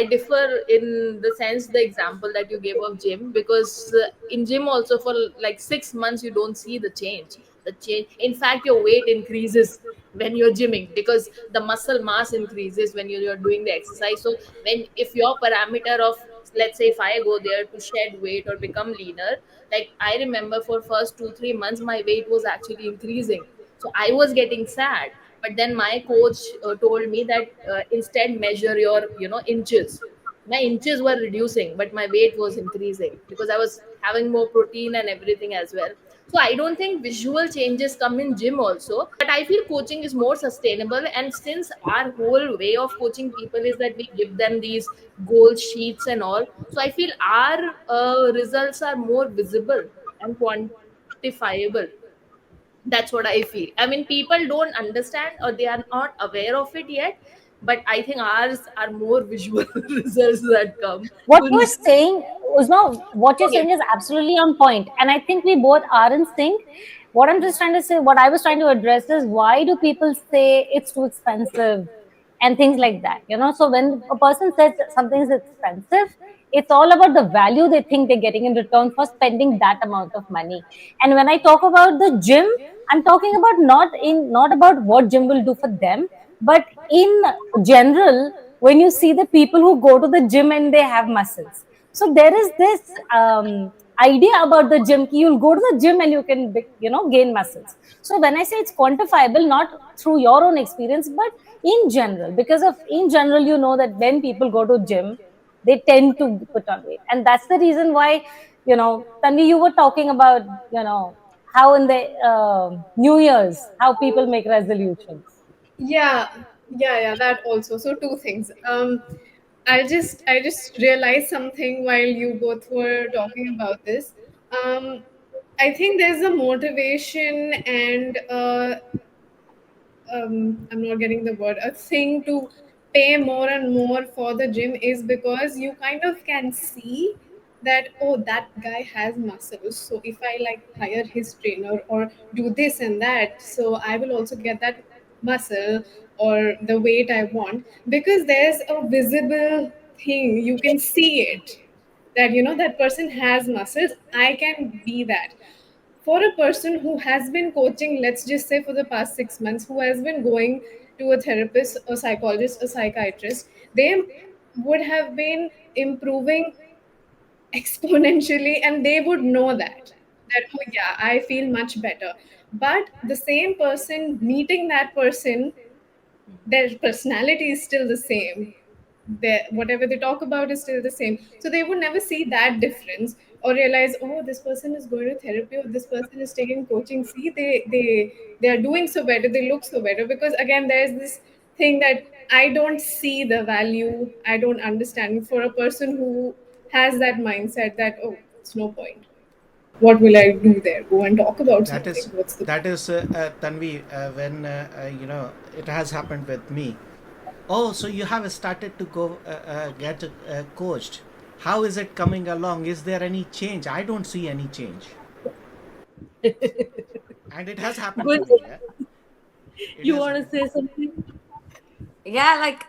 Speaker 1: differ in the sense the example that you gave of gym, because in gym also for like 6 months you don't see the change. The change, in fact, your weight increases when you're gymming because the muscle mass increases when you're doing the exercise. So when if your parameter of, let's say, if I go there to shed weight or become leaner, like I remember for first 2 3 months my weight was actually increasing, so I was getting sad. But then my coach told me that instead measure your inches. My inches were reducing but my weight was increasing because I was having more protein and everything as well. So I don't think visual changes come in gym also, but I feel coaching is more sustainable. And since our whole way of coaching people is that we give them these goal sheets and all, so I feel our results are more visible and quantifiable. That's what I feel. I mean, people don't understand or they are not aware of it yet, but I think ours are more visual results that come.
Speaker 4: What
Speaker 1: So,
Speaker 4: you're saying, Uzma, what you're
Speaker 1: okay.
Speaker 4: saying is absolutely on point. And I think we both are in sync. What I'm just trying to say, what I was trying to address is why do people say it's too expensive and things like that? So when a person says that something is expensive, it's all about the value they think they're getting in return for spending that amount of money. And when I talk about the gym, I'm talking about not about what gym will do for them, but in general, when you see the people who go to the gym and they have muscles. So there is this idea about the gym. You'll go to the gym and you can, gain muscles. So when I say it's quantifiable, not through your own experience, but in general, because of in general, that when people go to gym, they tend to put on weight, and that's the reason why, Tanvi, you were talking about, how in the New Year's, how people make resolutions.
Speaker 5: Yeah, yeah, that also. So two things. I just realized something while you both were talking about this. Um, I think there's a motivation and I'm not getting the word, a thing to pay more and more for the gym is because you kind of can see that, oh, that guy has muscles. So if I like hire his trainer or do this and that, so I will also get that muscle or the weight I want, because there's a visible thing. You can see it, that that person has muscles. I can be that. For a person who has been coaching, let's just say for the past 6 months, who has been going to a therapist, a psychologist, a psychiatrist, they would have been improving exponentially, and they would know that, oh yeah, I feel much better. But the same person meeting that person, their personality is still the same. Whatever they talk about is still the same. So they would never see that difference or realize, oh, this person is going to therapy or this person is taking coaching. See, they are doing so better. They look so better, because again, there's this thing that I don't see the value. I don't understand. For a person who has that mindset that, oh, it's no point. What will I do there? Go and talk about
Speaker 2: That
Speaker 5: something?
Speaker 2: is
Speaker 5: What's the
Speaker 2: that is Tanvi, when it has happened with me. Oh, so you have started to go get coached. How is it coming along? Is there any change? I don't see any change, and it has happened
Speaker 6: Good.
Speaker 2: to me. Yeah? It
Speaker 6: You
Speaker 2: has.
Speaker 6: want to say something?
Speaker 3: Yeah, like,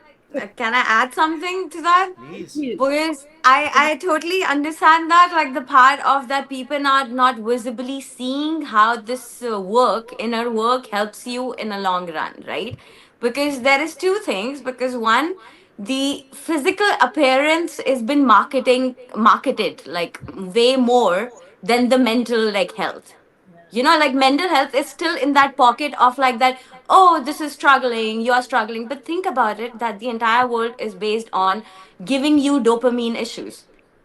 Speaker 3: can I add something to that?
Speaker 2: Please.
Speaker 6: Yes.
Speaker 3: Because I totally understand that, like the part of that people are not visibly seeing how this work, inner work, helps you in a long run, right? Because there is two things. Because one, the physical appearance is been marketed like way more than the mental like health. Like mental health is still in that pocket of like that, oh, this is struggling, you are struggling. But think about it, that the entire world is based on giving you dopamine issues.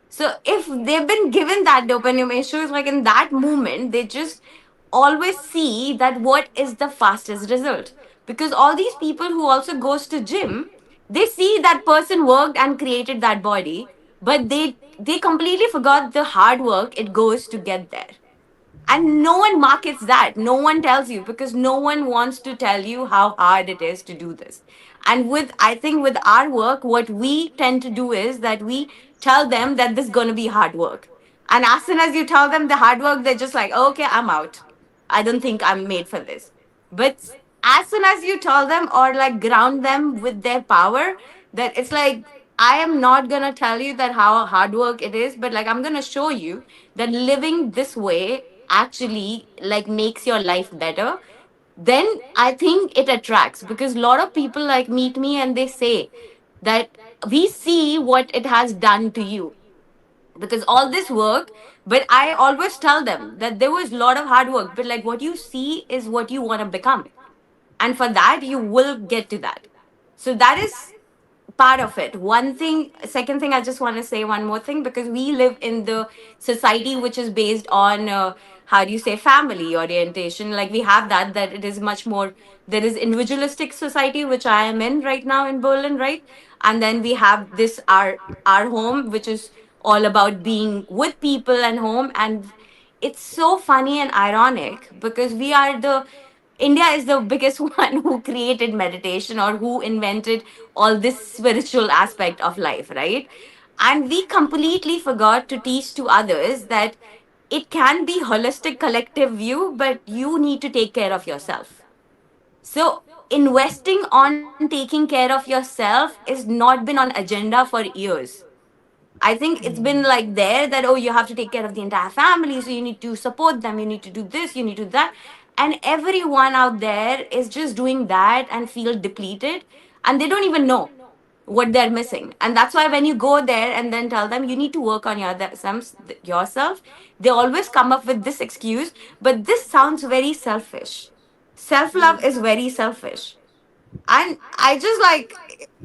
Speaker 3: So if they've been given that dopamine issues, like in that moment, they just always see that what is the fastest result. Because all these people who also goes to gym, they see that person worked and created that body, but they completely forgot the hard work it goes to get there. And no one markets that. No one tells you, because no one wants to tell you how hard it is to do this. And I think with our work, what we tend to do is that we tell them that this is going to be hard work. And as soon as you tell them the hard work, they're just like, okay, I'm out. I don't think I'm made for this. But as soon as you tell them or like ground them with their power, that it's like, I am not going to tell you that how hard work it is, but like I'm going to show you that living this way actually like makes your life better. Then I think it attracts, because a lot of people like meet me and they say that we see what it has done to you, because all this work. But I always tell them that there was a lot of hard work, but like what you see is what you want to become, and for that you will get to that. So that is part of it. One thing. Second thing, I just want to say one more thing, because we live in the society which is based on how do you say, family orientation. Like we have that it is much more. There is individualistic society, which I am in right now in Berlin, right? And then we have this our home, which is all about being with people and home. And it's so funny and ironic, because we are the India is the biggest one who created meditation or who invented all this spiritual aspect of life, right? And we completely forgot to teach to others that it can be holistic collective view, but you need to take care of yourself. So investing on taking care of yourself is not been on agenda for years. I think it's been like there that, oh, you have to take care of the entire family, so you need to support them, you need to do this, you need to do that. And everyone out there is just doing that and feel depleted, and they don't even know what they're missing. And that's why when you go there and then tell them you need to work on yourself, they always come up with this excuse. But this sounds very selfish. Self love is very selfish. And I just like,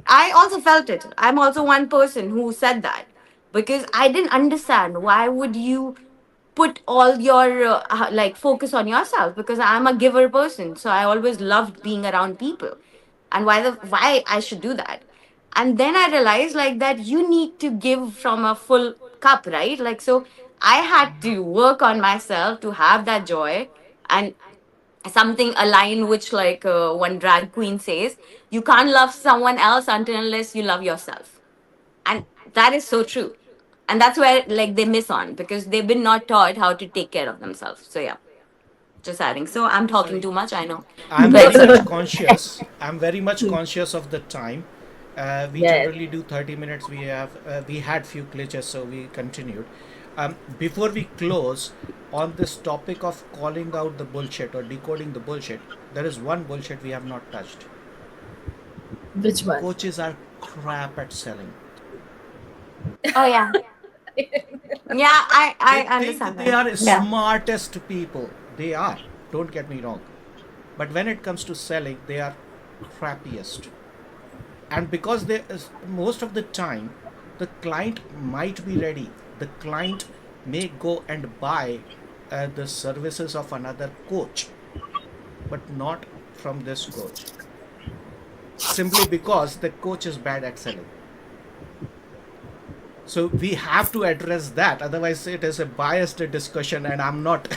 Speaker 3: I also felt it. I'm also one person who said that, because I didn't understand why would you put all your like focus on yourself, because I'm a giver person, so I always loved being around people. And why I should do that. And then I realized like that you need to give from a full cup, right? Like, so I had to work on myself to have that joy. And something aligned, which, like one drag queen says, you can't love someone else until unless you love yourself. And that is so true. And that's where, like, they miss on, because they've been not taught how to take care of themselves. So yeah, just adding. So I'm talking
Speaker 2: Sorry,
Speaker 3: too much, I know.
Speaker 2: I'm
Speaker 3: But
Speaker 2: very much conscious. I'm very much conscious of the time. We
Speaker 1: Yes.
Speaker 2: generally do 30 minutes. We had few glitches, so we continued. Before we close on this topic of calling out the bullshit or decoding the bullshit, there is one bullshit we have not touched.
Speaker 1: Which one?
Speaker 2: Coaches are crap at selling.
Speaker 3: oh yeah, yeah,
Speaker 2: They
Speaker 3: I
Speaker 2: think
Speaker 3: understand
Speaker 2: they
Speaker 3: that.
Speaker 2: are
Speaker 3: Yeah.
Speaker 2: smartest people. They are. Don't get me wrong. But when it comes to selling, they are crappiest. And because they most of the time the client might be ready, the client may go and buy the services of another coach, but not from this coach, simply because the coach is bad at selling. So we have to address that, otherwise it is a biased discussion, and I'm not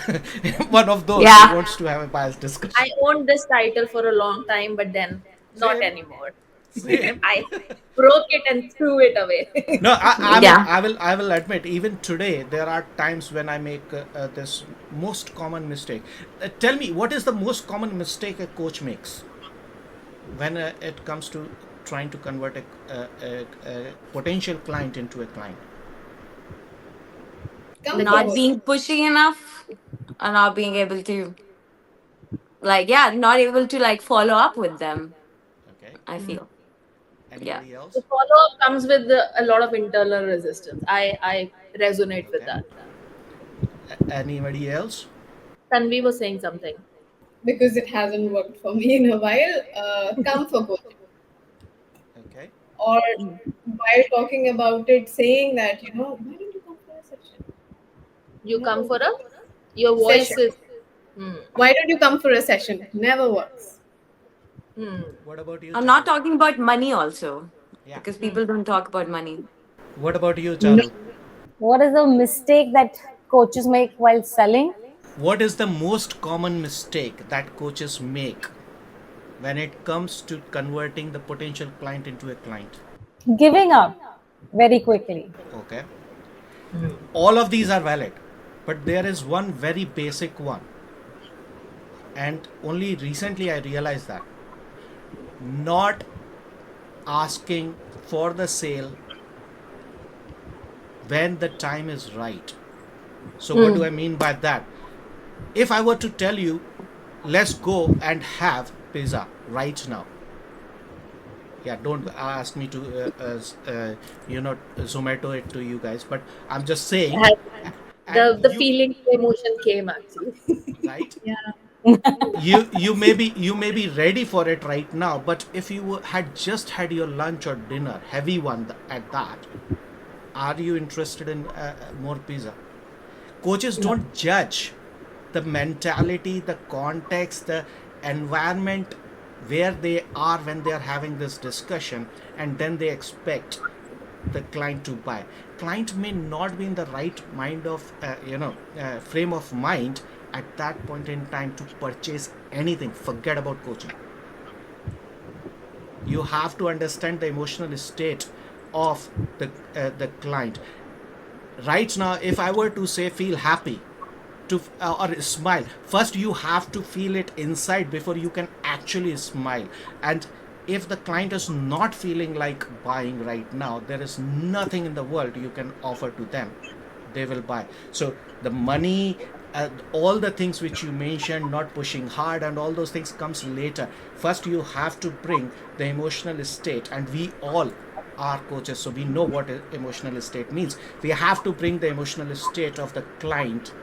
Speaker 2: one of those who
Speaker 3: Yeah.
Speaker 2: wants to have a biased
Speaker 1: I
Speaker 2: discussion.
Speaker 1: owned this title for a long time, but then not
Speaker 2: Same,
Speaker 1: anymore.
Speaker 2: same.
Speaker 1: I broke it and threw it away.
Speaker 2: No, I mean,
Speaker 3: Yeah.
Speaker 2: I will admit, even today, there are times when I make this most common mistake. Tell me, what is the most common mistake a coach makes when it comes to trying to convert a potential client into a client?
Speaker 5: Come for
Speaker 3: Not
Speaker 5: work.
Speaker 3: being pushy enough, or not being able to, like, yeah, not able to, like, follow up with them,
Speaker 2: Okay.
Speaker 3: I feel. Yeah.
Speaker 2: Anybody
Speaker 1: The
Speaker 2: else?
Speaker 1: follow up comes with a lot of internal resistance. I resonate with
Speaker 2: Okay.
Speaker 1: that.
Speaker 2: Anybody else?
Speaker 1: Tanvi was saying something.
Speaker 5: Because it hasn't worked for me in a while. Come for coaching.
Speaker 2: Okay.
Speaker 5: Or while talking about it, saying that, why don't you come for a session?
Speaker 1: You
Speaker 5: Never
Speaker 1: come for
Speaker 5: works.
Speaker 1: a, your voice
Speaker 5: Session.
Speaker 1: is, hmm,
Speaker 5: Why don't you come for a session? Never works.
Speaker 1: hmm.
Speaker 2: What about you,
Speaker 3: I'm not
Speaker 2: Chadu?
Speaker 3: talking about money also,
Speaker 2: Yeah.
Speaker 3: because people don't talk about money.
Speaker 2: What about you,
Speaker 5: No.
Speaker 2: Chadu?
Speaker 4: What is the mistake that coaches make while selling?
Speaker 2: What is the most common mistake that coaches make when it comes to converting the potential client into a client?
Speaker 4: Giving up very quickly.
Speaker 2: Okay. All of these are valid, but there is one very basic one, and only recently I realized that not asking for the sale when the time is right. So, what do I mean by that? If I were to tell you, let's go and have pizza right now, yeah, don't ask me to Zomato it to you guys, but I'm just saying,
Speaker 1: Has-
Speaker 2: and
Speaker 1: the
Speaker 2: you,
Speaker 1: feeling, the emotion came actually.
Speaker 2: right,
Speaker 5: Yeah.
Speaker 2: you may be ready for it right now, but if you had just had your lunch or dinner, heavy one at that, are you interested in more pizza? Coaches don't judge the mentality, the context, the environment where they are when they are having this discussion, and then they expect the client to buy. Client may not be in the right mind of frame of mind at that point in time to purchase anything. Forget about coaching. You have to understand the emotional state of the client. Right now, if I were to say feel happy, to or smile, first you have to feel it inside before you can actually smile. And if the client is not feeling like buying right now, there is nothing in the world you can offer to them. They will buy. So the money, all the things which you mentioned, not pushing hard and all those things comes later. First you have to bring the emotional state, and we all are coaches, so we know what emotional state means. We have to bring the emotional state of the client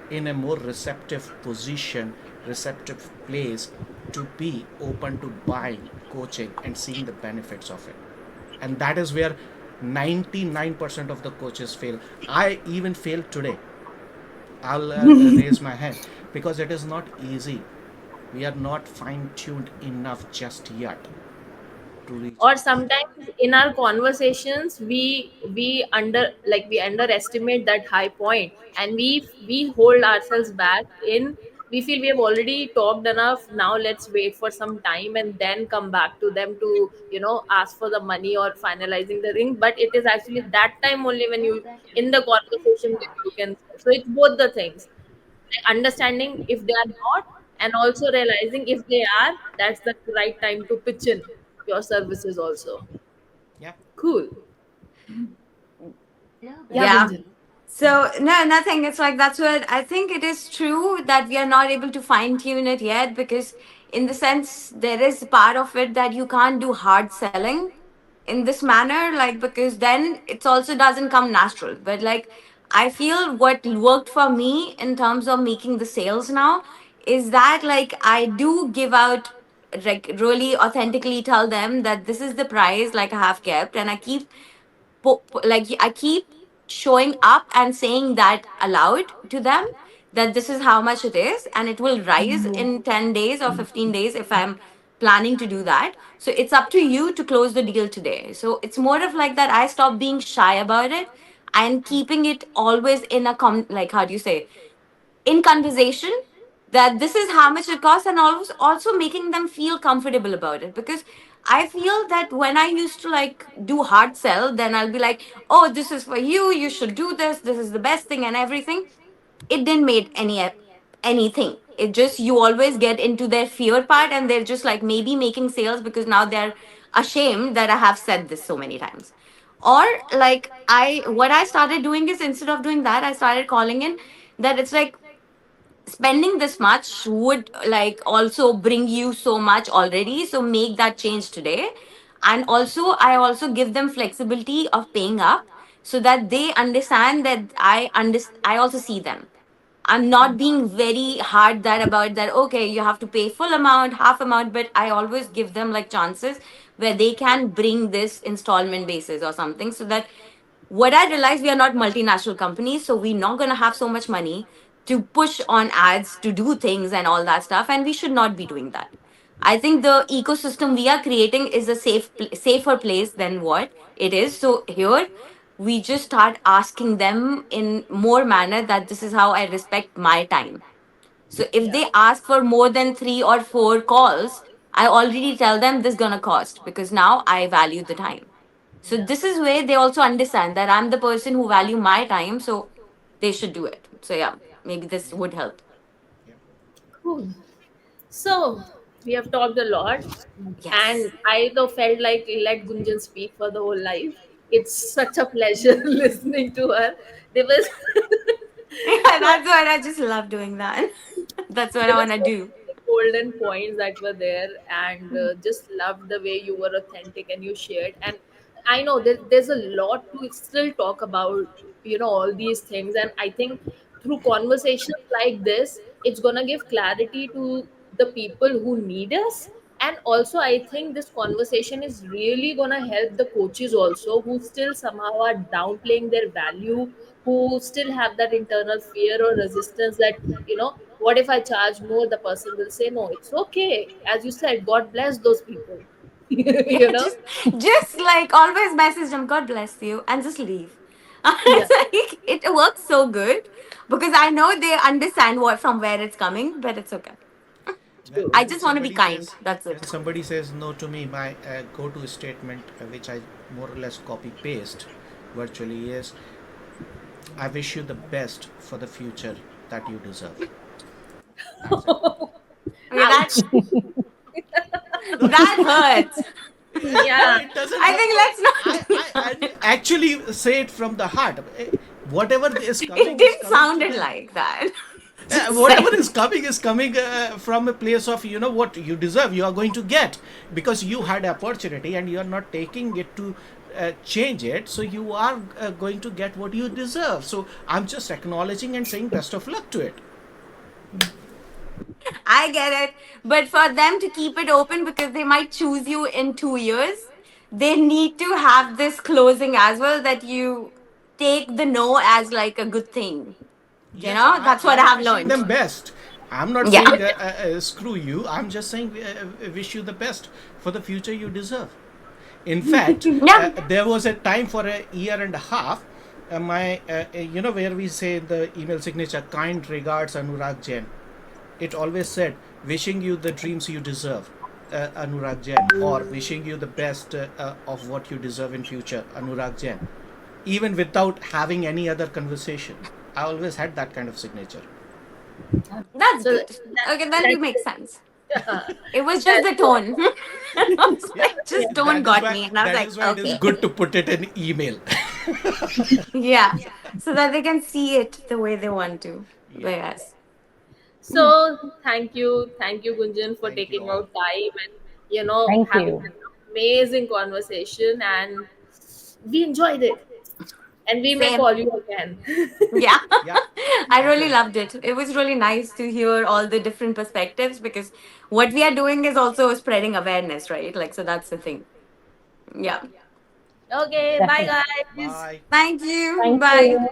Speaker 2: in a more receptive position, receptive place, to be open to buying coaching and seeing the benefits of it. And that is where 99% of the coaches fail. I even failed today. I'll raise my hand, because it is not easy. We are not fine tuned enough just yet to reach
Speaker 1: or
Speaker 2: out.
Speaker 1: sometimes in our conversations we underestimate that high point, and we hold ourselves back in, we feel we have already talked enough, now let's wait for some time and then come back to them to ask for the money or finalizing the ring. But it is actually that time only when you in the conversation when you can, so it's both the things, like understanding if they are not, and also realizing if they are, that's the right time to pitch in your services also.
Speaker 2: Yeah.
Speaker 1: Cool. Yeah,
Speaker 3: Yeah.
Speaker 1: Gunjan.
Speaker 3: So no, nothing. It's like that's what I think. It is true that we are not able to fine tune it yet, because in the sense there is part of it that you can't do hard selling in this manner, like, because then it also doesn't come natural. But like, I feel what worked for me in terms of making the sales now is that, like, I do give out, like, really authentically tell them that this is the price, like, I have kept, and I keep like, I keep showing up and saying that aloud to them, that this is how much it is, and it will rise in 10 days or 15 days if I'm planning to do that. So it's up to you to close the deal today. So it's more of like that. I stop being shy about it and keeping it always in a like, how do you say, in conversation, that this is how much it costs, and also making them feel comfortable about it. Because I feel that when I used to, like, do hard sell, then I'll be like, oh, this is for you, you should do this is the best thing and everything. It didn't make anything. It just, you always get into their fear part, and they're just like maybe making sales because now they're ashamed that I have said this so many times. Or, like, I what I started doing is, instead of doing that, I started calling in that it's like, spending this much would, like, also bring you so much already, so make that change today. And also, I also give them flexibility of paying up, so that they understand that I also see them. I'm not being very hard that about that, okay, you have to pay full amount, half amount, but I always give them, like, chances where they can bring this installment basis or something, so that, what I realize, we are not multinational companies, so we're not going to have so much money to push on ads to do things and all that stuff, and we should not be doing that. I think the ecosystem we are creating is a safer place than what it is. So here, we just start asking them in more manner that this is how I respect my time. So if
Speaker 1: Yeah,
Speaker 3: they ask for more than 3 or 4 calls, I already tell them this gonna cost, because now I value the time. So
Speaker 1: yeah.
Speaker 3: this is where they also understand that I'm the person who value my time, so they should do it. So yeah, maybe this
Speaker 2: Yeah.
Speaker 3: would help.
Speaker 2: Yeah.
Speaker 1: Cool. So we have talked a lot,
Speaker 3: Yes.
Speaker 1: and I though felt like let Gunjan speak for the whole life. It's such a pleasure listening to her. There was
Speaker 3: Yeah,
Speaker 1: so
Speaker 3: that's what I just love doing that. That's what I
Speaker 1: there were
Speaker 3: want to
Speaker 1: so
Speaker 3: do.
Speaker 1: many golden points that were there, and just loved the way you were authentic and you shared. And I know there's a lot to still talk about, all these things. And I think through conversations like this, it's gonna give clarity to the people who need us. And also, I think this conversation is really gonna help the coaches also, who still somehow are downplaying their value, who still have that internal fear or resistance that, what if I charge more? The person will say, no, it's okay. As you said, God bless those people.
Speaker 3: Yeah,
Speaker 1: you know?
Speaker 3: just like always message them, God bless you, and just leave.
Speaker 1: Yeah.
Speaker 3: It's like, it works so good, because I know they understand what from where it's coming, but it's okay.
Speaker 1: True.
Speaker 3: I
Speaker 2: When
Speaker 3: just want to be
Speaker 2: somebody
Speaker 3: kind.
Speaker 2: says
Speaker 3: That's
Speaker 2: when
Speaker 3: it.
Speaker 2: somebody says no to me, my go-to statement, which I more or less copy paste virtually, is I wish you the best for the future that you deserve. That's it.
Speaker 3: Okay, that
Speaker 1: Ouch.
Speaker 2: No,
Speaker 3: that hurts.
Speaker 2: no,
Speaker 1: Yeah.
Speaker 2: it doesn't
Speaker 3: I
Speaker 2: hurt.
Speaker 3: think let's
Speaker 2: I,
Speaker 3: not.
Speaker 2: I actually say it from the heart. Whatever
Speaker 3: It
Speaker 2: is
Speaker 3: didn't
Speaker 2: coming
Speaker 3: sound
Speaker 2: to
Speaker 3: it
Speaker 2: them.
Speaker 3: like that. Just
Speaker 2: Whatever
Speaker 3: saying.
Speaker 2: is coming from a place of, what you deserve, you are going to get, because you had opportunity and you are not taking it to change it, so you are going to get what you deserve. So I'm just acknowledging and saying best of luck to it.
Speaker 3: I get it. But for them to keep it open, because they might choose you in 2 years, they need to have this closing as well, that you take the no as like a good thing.
Speaker 2: Yes,
Speaker 3: That's
Speaker 2: I
Speaker 3: what I
Speaker 2: am
Speaker 3: have
Speaker 2: wishing
Speaker 3: learned.
Speaker 2: them best. I'm not
Speaker 3: Yeah.
Speaker 2: saying screw you. I'm just saying wish you the best for the future you deserve. In fact,
Speaker 3: Yeah.
Speaker 2: there was a time for a year and a half, where we say in the email signature, kind regards Anurag Jain. It always said, wishing you the dreams you deserve, Anurag Jain, or wishing you the best of what you deserve in future, Anurag Jain. Even without having any other conversation, I always had that kind of signature.
Speaker 3: That's
Speaker 1: So
Speaker 3: good. Okay, that will make sense. It was just the
Speaker 1: that's
Speaker 3: tone. I was
Speaker 2: Yeah,
Speaker 3: like, just tone
Speaker 2: that is
Speaker 3: got
Speaker 2: why
Speaker 3: me. And I was
Speaker 2: that
Speaker 3: like,
Speaker 2: is why it is
Speaker 3: okay.
Speaker 2: good to put it in email.
Speaker 3: Yeah. So that they can see it the way they want to.
Speaker 2: Yeah.
Speaker 3: But yes.
Speaker 1: So thank you, Gunjan, for
Speaker 2: Thank you
Speaker 1: taking
Speaker 2: all.
Speaker 1: out time and
Speaker 4: Thank
Speaker 1: having
Speaker 4: you.
Speaker 1: an amazing conversation, and we enjoyed it, and we may
Speaker 3: Same.
Speaker 1: call you again.
Speaker 3: Yeah.
Speaker 2: Yeah,
Speaker 3: I really
Speaker 2: definitely.
Speaker 3: loved it. It was really nice to hear all the different perspectives because what we are doing is also spreading awareness, right? Like, so that's the thing. Yeah.
Speaker 1: Okay, bye
Speaker 4: Definitely.
Speaker 1: guys.
Speaker 2: Bye.
Speaker 3: Thank you.
Speaker 4: Thank
Speaker 3: Bye.
Speaker 4: you.